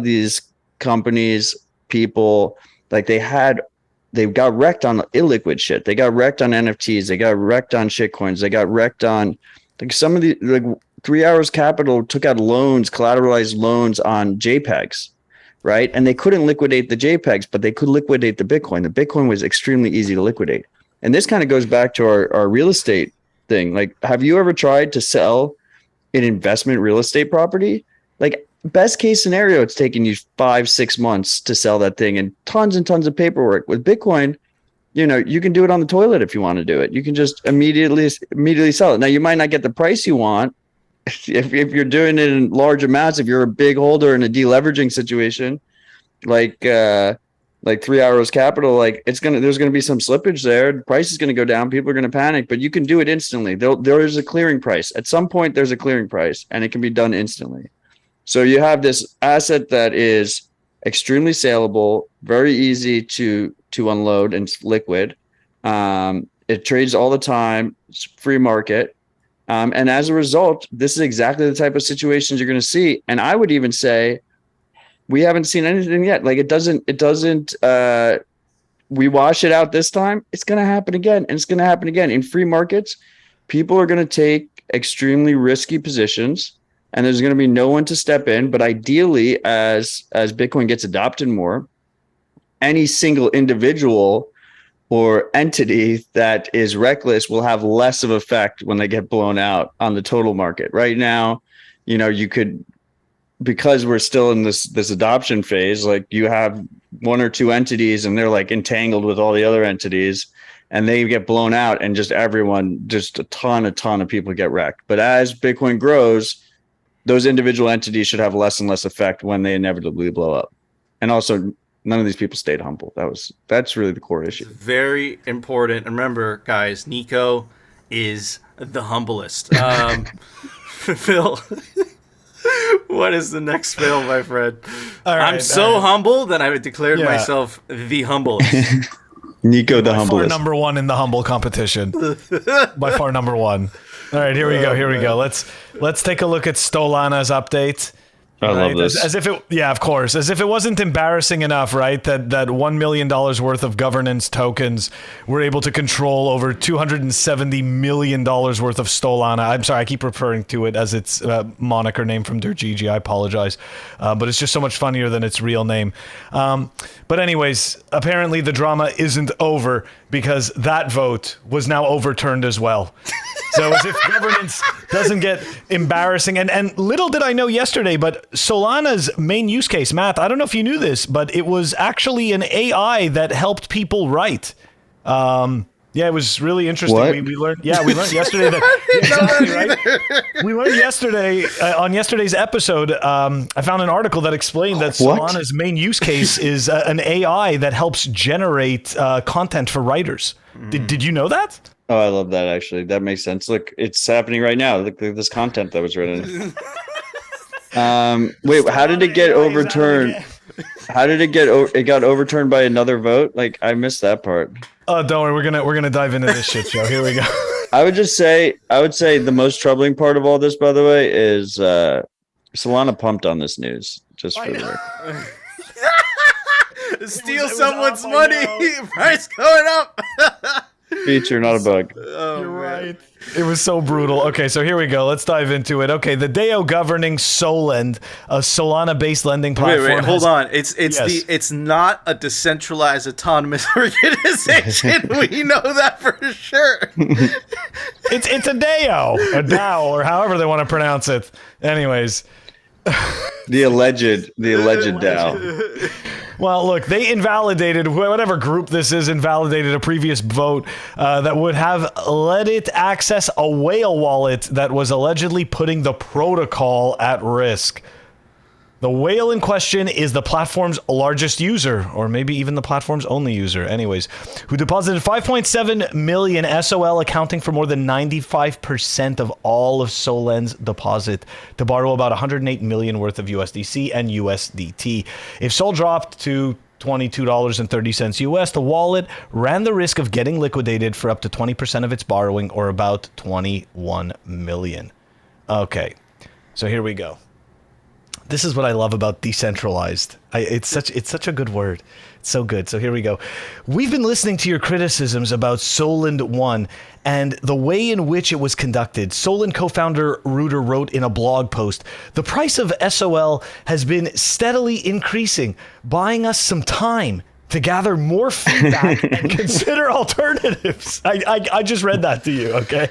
these companies, people, like they got wrecked on illiquid shit. They got wrecked on NFTs. They got wrecked on shitcoins. They got wrecked on like some of the 3 Hours Capital took out loans, collateralized loans on JPEGs, right? And they couldn't liquidate the JPEGs, but they could liquidate the Bitcoin. The Bitcoin was extremely easy to liquidate. And this kind of goes back to our real estate thing. Like, have you ever tried to sell an investment real estate property? Like, best case scenario, it's taking you 5-6 months to sell that thing and tons of paperwork. With Bitcoin, you can do it on the toilet if you want to do it. You can just immediately sell it. Now, you might not get the price you want if you're doing it in large amounts. If you're a big holder in a deleveraging situation, like 3 Hours Capital, like there's gonna be some slippage there. The price is gonna go down. People are gonna panic, but you can do it instantly. There is a clearing price. At some point, there's a clearing price, and it can be done instantly. So you have this asset that is extremely saleable, very easy to unload, and it's liquid. It trades all the time. It's free market. And as a result, this is exactly the type of situations you're going to see. And I would even say we haven't seen anything yet. Like we wash it out this time. It's going to happen again. And it's going to happen again. In free markets, people are going to take extremely risky positions, and there's going to be no one to step in. But ideally, as Bitcoin gets adopted more, any single individual or entity that is reckless will have less of effect when they get blown out on the total market. Right now, you could, because we're still in this adoption phase, like you have one or two entities and they're like entangled with all the other entities, and they get blown out, and just a ton of people get wrecked. But as Bitcoin grows, those individual entities should have less and less effect when they inevitably blow up. And also, none of these people stayed humble. That's really the core issue. Very important. Remember, guys, Nico is the humblest. Phil, what is the next fail, my friend? I'm so humble that I declared myself the humblest. Nico, the humblest. By far number one in the humble competition. By far number one. All right, here we go. Let's take a look at Solana's update. I love this. As if it, yeah, of course, as if it wasn't embarrassing enough, right? That $1 million worth of governance tokens were able to control over $270 million worth of Solana. I'm sorry, I keep referring to it as its moniker name from Dirt GG. I apologize, but it's just so much funnier than its real name. But anyways, apparently the drama isn't over because that vote was now overturned as well. So as if governance doesn't get embarrassing. And little did I know yesterday, but Solana's main use case, Matt, I don't know if you knew this, but it was actually an AI that helped people write. Yeah, it was really interesting. What? We learned yesterday that exactly, right? We learned yesterday on yesterday's episode. I found an article that explained that Solana's main use case is an AI that helps generate content for writers. Did you know that? Oh, I love that. Actually, that makes sense. Look, it's happening right now. Look at this content that was written. Wait, how did it get overturned? How did it get? It got overturned by another vote. Like, I missed that part. Oh, don't worry. We're gonna dive into this shit show. Here we go. I would say the most troubling part of all this, by the way, is Solana pumped on this news. Just for the record. Steal someone's money. Price going up. Feature, not a bug. Oh, you're right. It was so brutal. Okay, so here we go. Let's dive into it. Okay, the DAO governing Solend, a Solana-based lending platform. Wait, hold on. It's not a decentralized autonomous organization. We know that for sure. It's a DAO, or however they want to pronounce it. Anyways, the alleged DAO. Well, look, they invalidated, whatever group this is, invalidated a previous vote that would have let it access a whale wallet that was allegedly putting the protocol at risk. The whale in question is the platform's largest user, or maybe even the platform's only user, anyways, who deposited 5.7 million SOL, accounting for more than 95% of all of Solend's deposit, to borrow about 108 million worth of USDC and USDT. If Sol dropped to $22.30 US, the wallet ran the risk of getting liquidated for up to 20% of its borrowing, or about 21 million. Okay, so here we go. This is what I love about decentralized. It's such a good word. It's so good. So here we go. We've been listening to your criticisms about Solend 1 and the way in which it was conducted. Solend co-founder Reuter wrote in a blog post, "The price of SOL has been steadily increasing, buying us some time to gather more feedback and consider alternatives." I just read that to you, okay?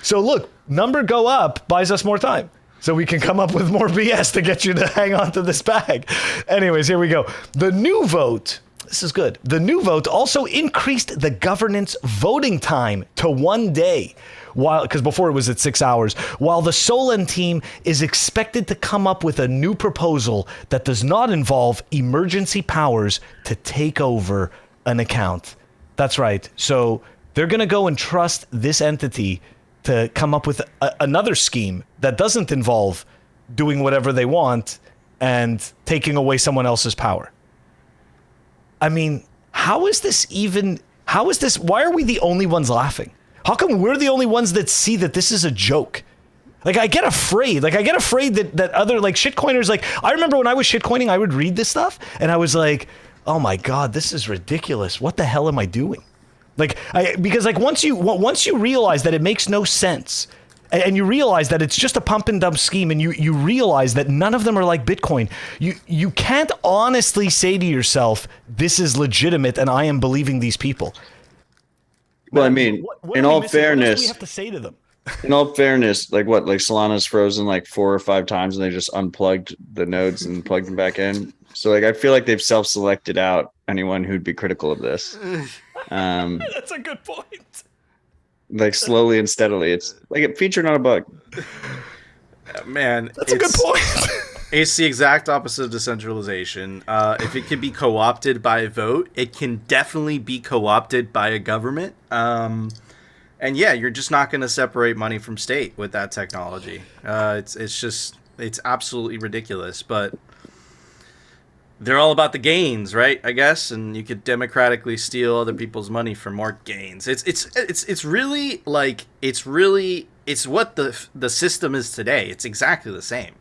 So look, number go up buys us more time, so we can come up with more BS to get you to hang on to this bag. Anyways, here we go. The new vote, this is good. The new vote also increased the governance voting time to 1 day, because before it was at 6 hours, while the Solend team is expected to come up with a new proposal that does not involve emergency powers to take over an account. That's right. So they're going to go and trust this entity to come up with another scheme that doesn't involve doing whatever they want and taking away someone else's power. I mean, why are we the only ones laughing? How come we're the only ones that see that this is a joke? Like, I get afraid. That other, like, shitcoiners, like, I remember when I was shitcoining, I would read this stuff and I was like, oh my God, this is ridiculous. What the hell am I doing? Because once you realize that it makes no sense, and you realize that it's just a pump and dump scheme, and you realize that none of them are like Bitcoin, you can't honestly say to yourself, this is legitimate and I am believing these people. Well, I mean, in all fairness, what do we have to say to them? In all fairness, like Solana's frozen like 4 or 5 times and they just unplugged the nodes and plugged them back in. So like, I feel like they've self-selected out anyone who'd be critical of this. That's a good point. Like, slowly and steadily, it's like a feature, not a bug. Man, that's a good point. It's the exact opposite of decentralization. If it can be co-opted by a vote, it can definitely be co-opted by a government. And yeah, you're just not going to separate money from state with that technology. It's absolutely ridiculous. But they're all about the gains, right? I guess, and you could democratically steal other people's money for more gains. It's really what the system is today. It's exactly the same.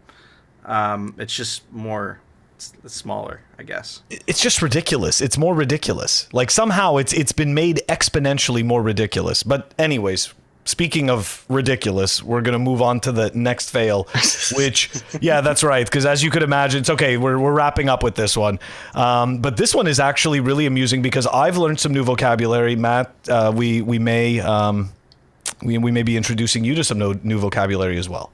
It's just more, it's smaller, I guess. It's just ridiculous. It's more ridiculous. Like somehow it's been made exponentially more ridiculous. But anyways, speaking of ridiculous, we're going to move on to the next fail, which, yeah, that's right. Because as you could imagine, it's okay. We're wrapping up with this one. But this one is actually really amusing because I've learned some new vocabulary. Matt, we may be introducing you to some new vocabulary as well.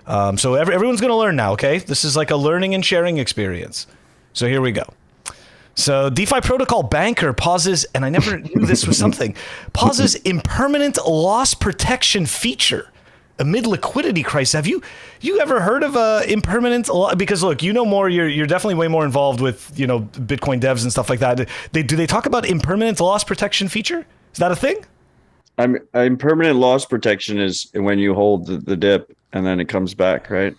So everyone's going to learn now, okay? This is like a learning and sharing experience. So here we go. So DeFi protocol banker pauses, and I never knew this was something, pauses impermanent loss protection feature amid liquidity crisis. Have you ever heard of impermanent? Because look, you know more. You're definitely way more involved with Bitcoin devs and stuff like that. Do they talk about impermanent loss protection feature? Is that a thing? Impermanent loss protection is when you hold the dip and then it comes back, right?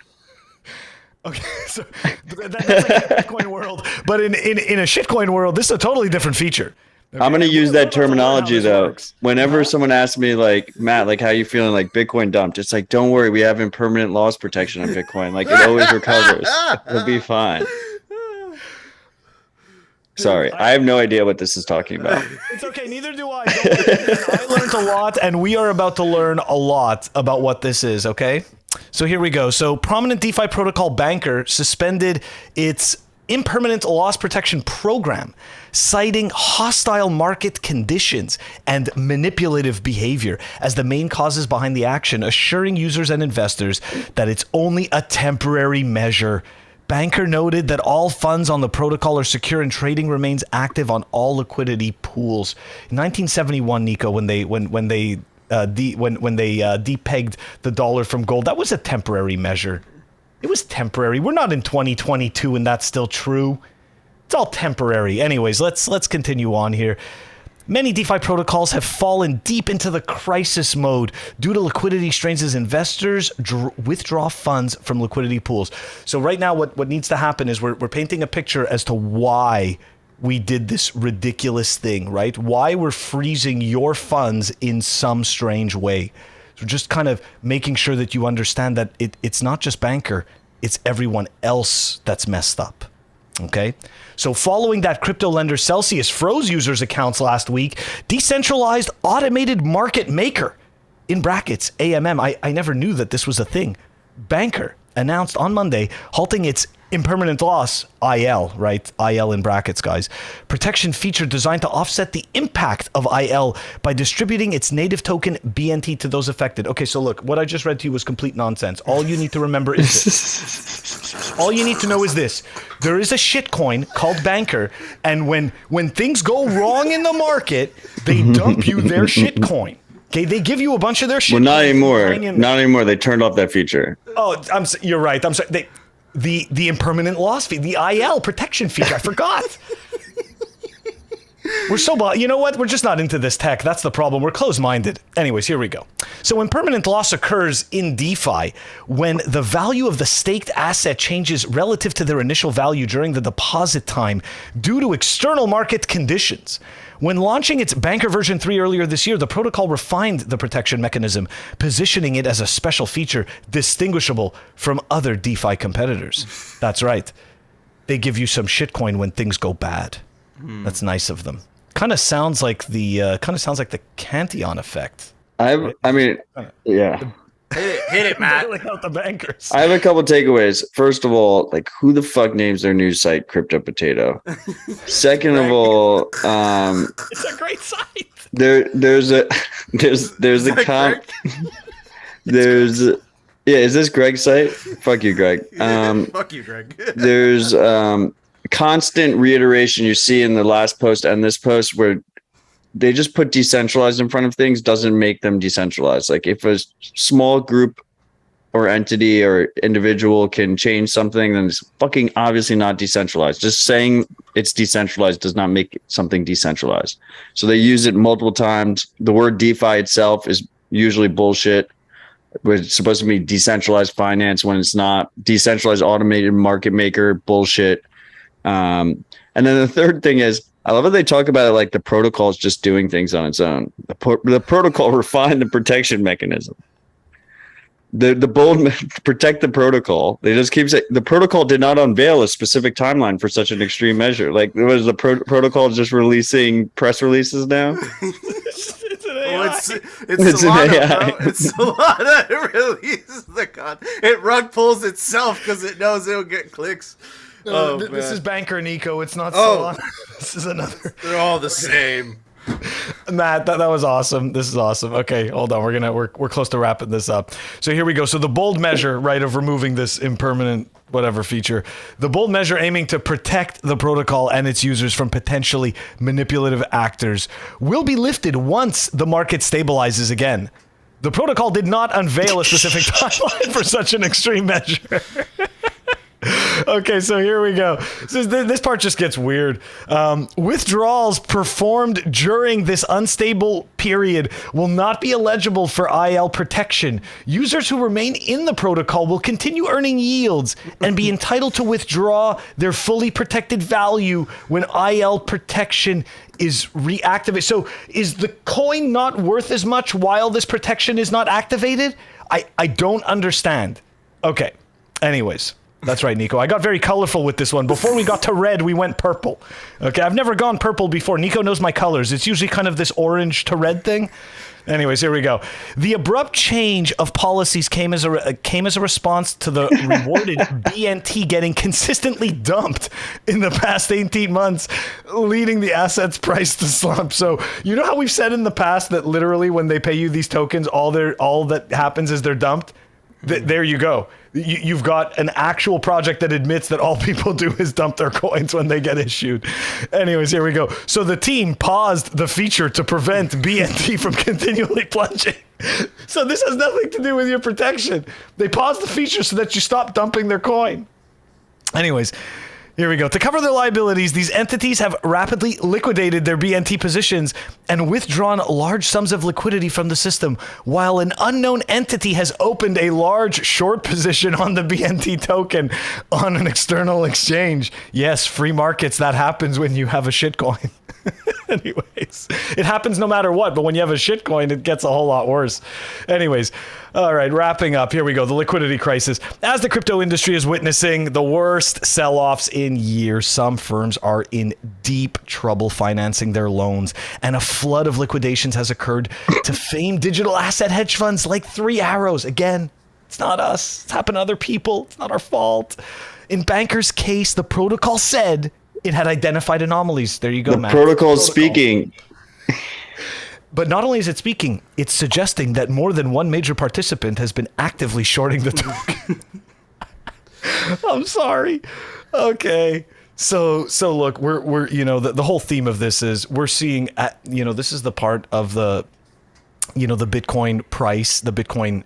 Okay, so that's like a Bitcoin world, but in a shitcoin world, this is a totally different feature. Okay? I'm going to use that terminology though. Works. Whenever someone asks me like, Matt, like how you feeling, like Bitcoin dumped, it's like, don't worry, we have impermanent loss protection on Bitcoin. Like it always recovers. It'll be fine. Sorry, I have no idea what this is talking about. It's okay, neither do I. Don't worry. I learned a lot, and we are about to learn a lot about what this is, okay? So here we go. So prominent DeFi protocol banker suspended its impermanent loss protection program, citing hostile market conditions and manipulative behavior as the main causes behind the action, assuring users and investors that it's only a temporary measure. Banker noted that all funds on the protocol are secure and trading remains active on all liquidity pools. In 1971, Nico, when they depegged the dollar from gold, that was a temporary measure. It was temporary. We're not in 2022 and that's still true. It's all temporary. Anyways, let's continue on here. Many DeFi protocols have fallen deep into the crisis mode due to liquidity strains as investors withdraw funds from liquidity pools. So right now, what needs to happen is we're painting a picture as to why we did this ridiculous thing, right? Why we're freezing your funds in some strange way. So just kind of making sure that you understand that it's not just banker, it's everyone else that's messed up. Okay, so following that, crypto lender Celsius froze users' accounts last week. Decentralized automated market maker, in brackets AMM, I never knew that this was a thing, banker announced on Monday halting its impermanent loss, IL, right? IL in brackets, guys. Protection feature designed to offset the impact of IL by distributing its native token BNT to those affected. Okay, so look, what I just read to you was complete nonsense. All you need to remember is this. All you need to know is this. There is a shitcoin called Banker, and when things go wrong in the market, they dump you their shitcoin. Okay, they give you a bunch of their shit. Well, not anymore. Not anymore. They turned off that feature. Oh, you're right. I'm sorry. The impermanent loss fee, the IL protection feature. I forgot. We're so, you know what? We're just not into this tech. That's the problem. We're closed-minded. Anyways, here we go. So impermanent loss occurs in DeFi when the value of the staked asset changes relative to their initial value during the deposit time due to external market conditions. When launching its Banker version 3 earlier this year, the protocol refined the protection mechanism, positioning it as a special feature distinguishable from other DeFi competitors. That's right. They give you some shitcoin when things go bad. That's nice of them. Kind of sounds like the Cantillon effect. I mean, yeah. Hit it, Matt. Bailing out the bankers. I have a couple takeaways. First of all, like who the fuck names their news site Crypto Potato? Second of all, it's a great site. There's a is this Greg's site? Fuck you, Greg. Fuck you, Greg. There's constant reiteration you see in the last post and this post where they just put decentralized in front of things doesn't make them decentralized. Like if a small group or entity or individual can change something, then it's fucking obviously not decentralized. Just saying it's decentralized does not make something decentralized. So they use it multiple times. The word DeFi itself is usually bullshit. It's supposed to be decentralized finance when it's not. Decentralized automated market maker, bullshit. And then the third thing is, I love how they talk about it like the protocol is just doing things on its own. The protocol refined the protection mechanism. The bold protect the protocol. They just keep saying the protocol did not unveil a specific timeline for such an extreme measure. Like, was the protocol just releasing press releases now? It's an AI. Well, it's It's an Solana, AI. bro. It's Solana. It releases the con. It rug pulls itself because it knows it'll get clicks. No, Oh, this man. is Banker Nico. It's not Oh. Solana. This is another. They're all the same. Matt, that was awesome. This is awesome. Okay, hold on. We're close to wrapping this up. So here we go. So the bold measure, right, of removing this impermanent whatever feature, the bold measure aiming to protect the protocol and its users from potentially manipulative actors will be lifted once the market stabilizes again. The protocol did not unveil a specific timeline for such an extreme measure. Okay, so here we go. This part just gets weird. Withdrawals performed during this unstable period will not be eligible for IL protection. Users who remain in the protocol will continue earning yields and be entitled to withdraw their fully protected value when IL protection is reactivated. So is the coin not worth as much while this protection is not activated? I don't understand. Okay, anyways. That's right, Nico. I got very colorful with this one. Before we got to red, we went purple. Okay, I've never gone purple before. Nico knows my colors. It's usually kind of this orange to red thing. Anyways, here we go. The abrupt change of policies came as a response to the rewarded BNT getting consistently dumped in the past 18 months, leading the asset's price to slump. So you know how we've said in the past that literally when they pay you these tokens, all that happens is they're dumped? There you go. You've got an actual project that admits that all people do is dump their coins when they get issued. Anyways, here we go. So the team paused the feature to prevent BNT from continually plunging. So this has nothing to do with your protection. They paused the feature so that you stop dumping their coin. Anyways, here we go. To cover their liabilities, these entities have rapidly liquidated their BNT positions and withdrawn large sums of liquidity from the system, while an unknown entity has opened a large short position on the BNT token on an external exchange. Yes, free markets, that happens when you have a shitcoin. Anyways, it happens no matter what, but when you have a shitcoin, it gets a whole lot worse. Anyways, all right, wrapping up. Here we go. The liquidity crisis. As the crypto industry is witnessing the worst sell-offs in years, some firms are in deep trouble financing their loans, and a flood of liquidations has occurred to famed digital asset hedge funds like Three Arrows. Again, it's not us. It's happened to other people. It's not our fault. In Banker's case, the protocol said it had identified anomalies. There you go, Matt. The protocol is speaking. But not only is it speaking, it's suggesting that more than one major participant has been actively shorting the token. I'm sorry. Okay. So look, we're the whole theme of this is we're seeing this is the part of the the Bitcoin price, the Bitcoin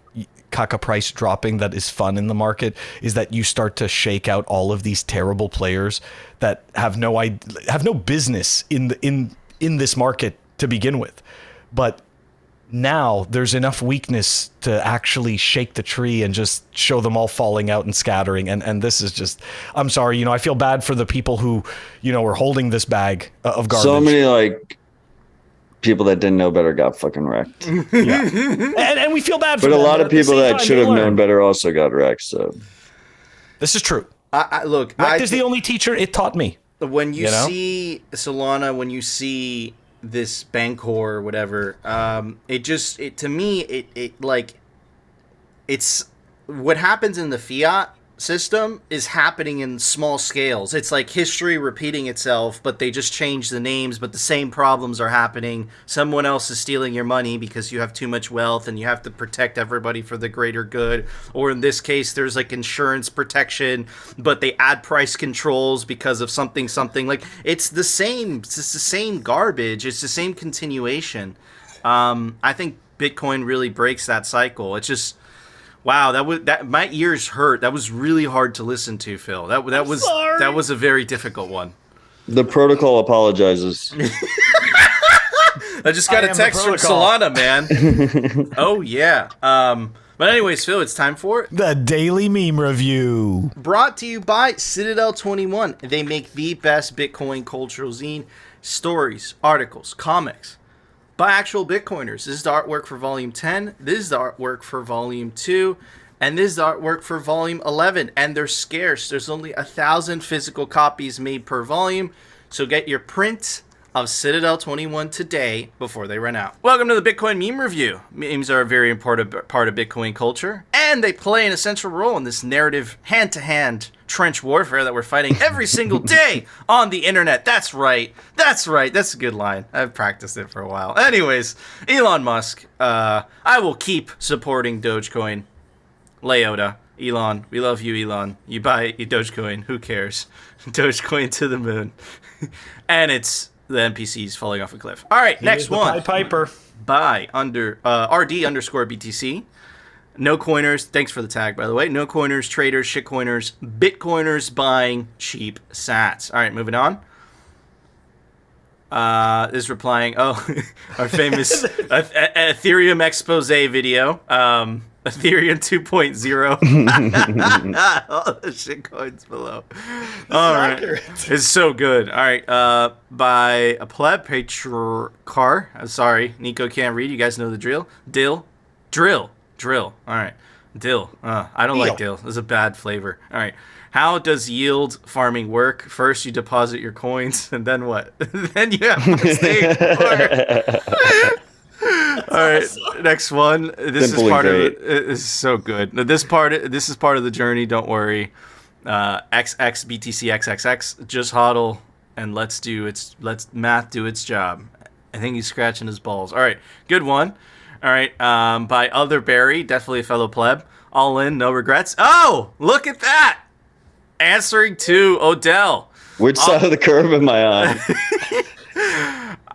Kaka price dropping that is fun in the market, is that you start to shake out all of these terrible players that have no business in this market to begin with. But now there's enough weakness to actually shake the tree and just show them all falling out and scattering. And this is just, I'm sorry, I feel bad for the people who, were holding this bag of garbage. So many people that didn't know better got fucking wrecked. Yeah. And we feel bad for but them. a lot of people that should have known learned. better also got wrecked. So This is true. Look, Wrecked is the only teacher it taught me. When you see Solana, when you see this Bancor or whatever, it's what happens in the fiat system is happening in small scales. It's like history repeating itself, but they just change the names, but the same problems are happening. Someone else is stealing your money because you have too much wealth and you have to protect everybody for the greater good. Or in this case, there's like insurance protection, but they add price controls because of something. Like it's the same garbage. It's the same continuation. I think Bitcoin really breaks that cycle. It's just, wow, that my ears hurt. That was really hard to listen to, Phil. That was a very difficult one. the protocol apologizes. I just got a text from Solana, man. Oh yeah. But anyways, Phil, it's time for the Daily Meme Review. Brought to you by Citadel 21. They make the best Bitcoin cultural zine, stories, articles, comics, by actual Bitcoiners. This is the artwork for Volume 10. This is the artwork for Volume 2. And this is the artwork for Volume 11. And they're scarce. There's only 1,000 physical copies made per volume. So get your print of Citadel 21 today before they run out. Welcome to the Bitcoin Meme Review. Memes are a very important part of Bitcoin culture. And they play an essential role in this narrative hand-to-hand trench warfare that we're fighting every single day on the internet. That's right. That's right. That's a good line. I've practiced it for a while. Anyways, Elon Musk. I will keep supporting Dogecoin. Leota. Elon. We love you, Elon. You buy Dogecoin. Who cares? Dogecoin to the moon. And it's the NPCs falling off a cliff. All right, next one. Pied Piper. By RD_BTC. No coiners, thanks for the tag, by the way. No coiners, traders, shitcoiners, Bitcoiners buying cheap sats. All right, moving on. Is replying, our famous Ethereum expose video. Ethereum 2.0. All the shitcoins below. All right. It's so good. All right. By a pleb, Patricar. I'm sorry, Nico can't read. You guys know the drill. Drill. All right. Dill. I don't like dill. It's a bad flavor. All right. How does yield farming work? First, you deposit your coins, and then what? Then you have to stay. All right. Awesome. Next one. This is part of it. This is so good. This is part of the journey. Don't worry. XX BTC XXX. Just hodl and let's math do its job. I think he's scratching his balls. All right. Good one. All right, by Other Barry, definitely a fellow pleb. All in, no regrets. Oh, look at that! Answering to Odell. Which side of the curve am I on?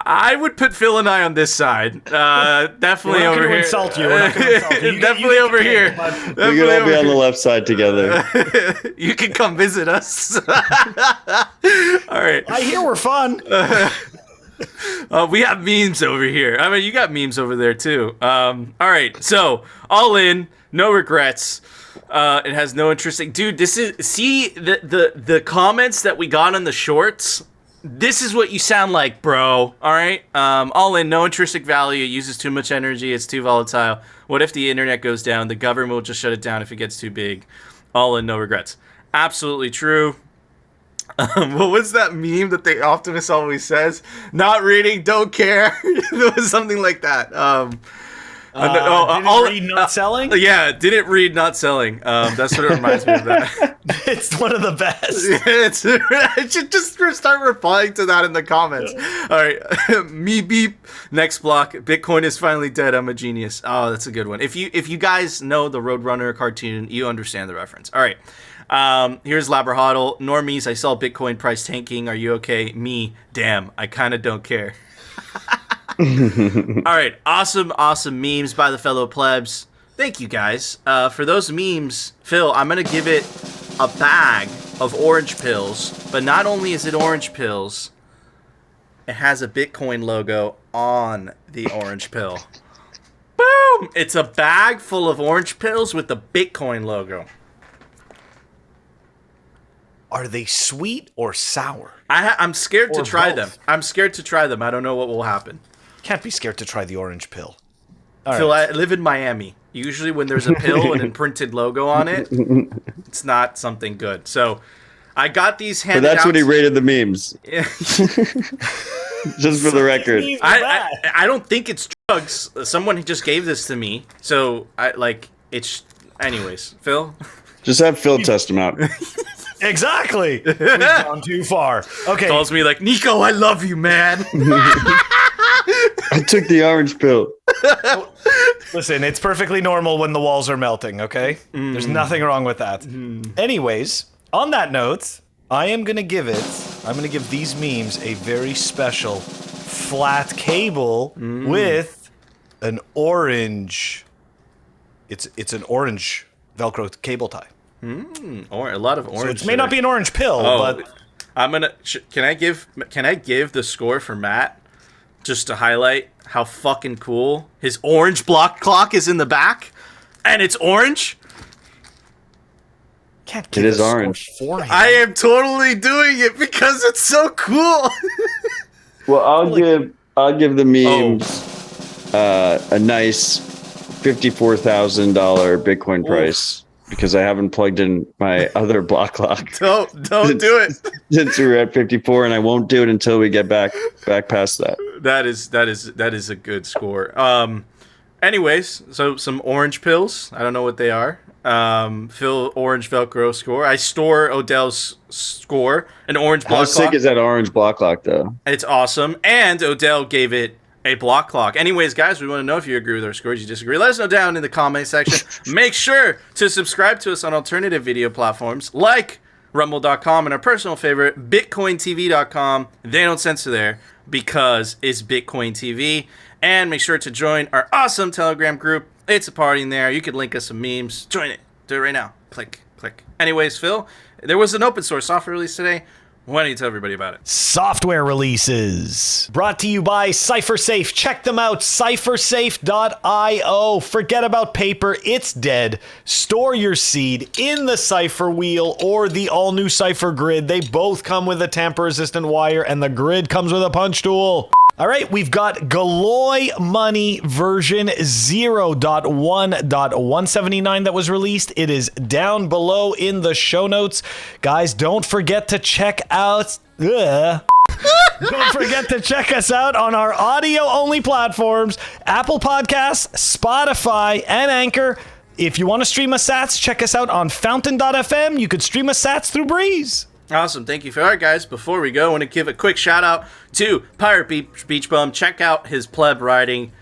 I would put Phil and I on this side. Definitely over here. Insult you. We're not going to insult you. Definitely over here. We can all be on the left side together. You can come visit us. All right. I hear we're fun. We have memes over here. I mean, you got memes over there too. All right, so all in, no regrets. It has no interesting. Dude, this is the comments that we got on the shorts. This is what you sound like, bro. All right. All in, no intrinsic value. It uses too much energy. It's too volatile. What if the internet goes down? The government will just shut it down if it gets too big. All in, no regrets. Absolutely true. What was that meme that the optimist always says? Not reading, don't care. It was something like that. Didn't read, not selling? Yeah, didn't read, not selling. That's what it reminds me of that. It's one of the best. I should just start replying to that in the comments. All right. Me beep. Next block. Bitcoin is finally dead. I'm a genius. Oh, that's a good one. If you guys know the Roadrunner cartoon, you understand the reference. All right. Here's Labrahodl. Normies, I saw Bitcoin price tanking. Are you okay? Me, damn, I kind of don't care. All right, awesome memes by the fellow plebs. Thank you guys. For those memes, Phil, I'm going to give it a bag of orange pills. But not only is it orange pills, it has a Bitcoin logo on the orange pill. Boom! It's a bag full of orange pills with the Bitcoin logo. Are they sweet or sour? I'm scared to try both? them. I'm scared to try them. I don't know what will happen. Can't be scared to try the orange pill. Phil, right. I live in Miami. Usually when there's a pill and an imprinted logo on it, it's not something good. So I got these handed out. But that's what he rated the memes. Just for the record. I don't think it's drugs. Someone just gave this to me. So it's... Anyways, Phil? Just have Phil test them out. Exactly. We've gone too far. Okay. Calls me like, Nico, I love you, man. I took the orange pill. Listen, it's perfectly normal when the walls are melting, okay? There's nothing wrong with that. Anyways, on that note, I'm going to give these memes a very special flat cable with an orange... It's an orange Velcro cable tie. Or a lot of orange. So it may not be an orange pill, but I'm gonna. Can I give the score for Matt just to highlight how fucking cool his orange block clock is in the back, and it's orange. Can't give it is orange. For him. I am totally doing it because it's so cool. Well, I'll give the memes a nice $54,000 Bitcoin price because I haven't plugged in my other block clock. Don't do it. Since we were at 54, and I won't do it until we get back past that. That is a good score. Anyways, so some orange pills. I don't know what they are. Phil orange Velcro score. I store Odell's score, an orange block How clock. sick is that orange block clock though? It's awesome. And Odell gave it a block clock. Anyways, guys, we want to know if you agree with our scores, you disagree. Let us know down in the comment section. Make sure to subscribe to us on alternative video platforms like rumble.com and our personal favorite, bitcointv.com. They don't censor there because it's Bitcoin TV. And make sure to join our awesome Telegram group. It's a party in there. You can link us some memes. Join it. Do it right now. Click. Anyways, Phil, there was an open source software release today. Why don't you tell everybody about it? Software releases brought to you by CipherSafe. Check them out, cyphersafe.io. Forget about paper, it's dead. Store your seed in the Cypher wheel or the all-new Cypher grid. They both come with a tamper-resistant wire, and the grid comes with a punch tool. All right, we've got Galoy Money version 0.1.179 that was released. It is down below in the show notes. Guys, don't forget to check out... Don't forget to check us out on our audio-only platforms, Apple Podcasts, Spotify, and Anchor. If you want to stream us sats, check us out on fountain.fm. You could stream us sats through Breeze. Awesome. Thank you. All right, guys, before we go, I want to give a quick shout out to Pirate Beach Bum. Check out his pleb writing.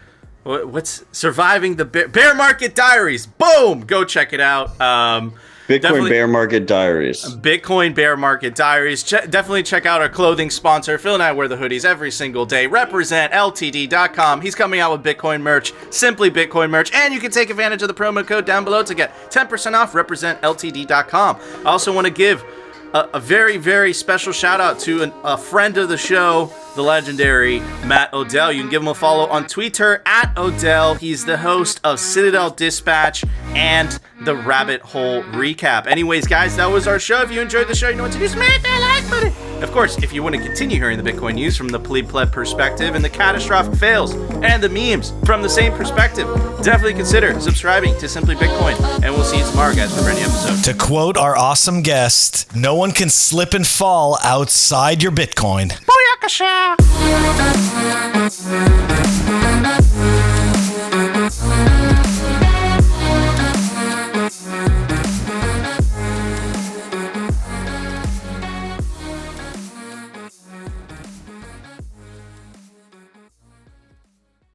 What's Surviving the Bear Market Diaries. Boom! Go check it out. Bitcoin Bear Market Diaries. Bitcoin Bear Market Diaries. Definitely check out our clothing sponsor. Phil and I wear the hoodies every single day. Represent LTD.com. He's coming out with Bitcoin merch, simply Bitcoin merch, and you can take advantage of the promo code down below to get 10% off. Represent LTD.com. I also want to give a very, very special shout out to a friend of the show, the legendary Matt Odell. You can give him a follow on Twitter at Odell. He's the host of Citadel Dispatch and the Rabbit Hole Recap. Anyways, guys, that was our show. If you enjoyed the show, you know what to do. Smash that like button. Of course, if you want to continue hearing the Bitcoin news from the pleb perspective and the catastrophic fails and the memes from the same perspective, definitely consider subscribing to Simply Bitcoin. And we'll see you tomorrow, guys, for a brand new episode. To quote our awesome guest, no one can slip and fall outside your Bitcoin. Booyakasha!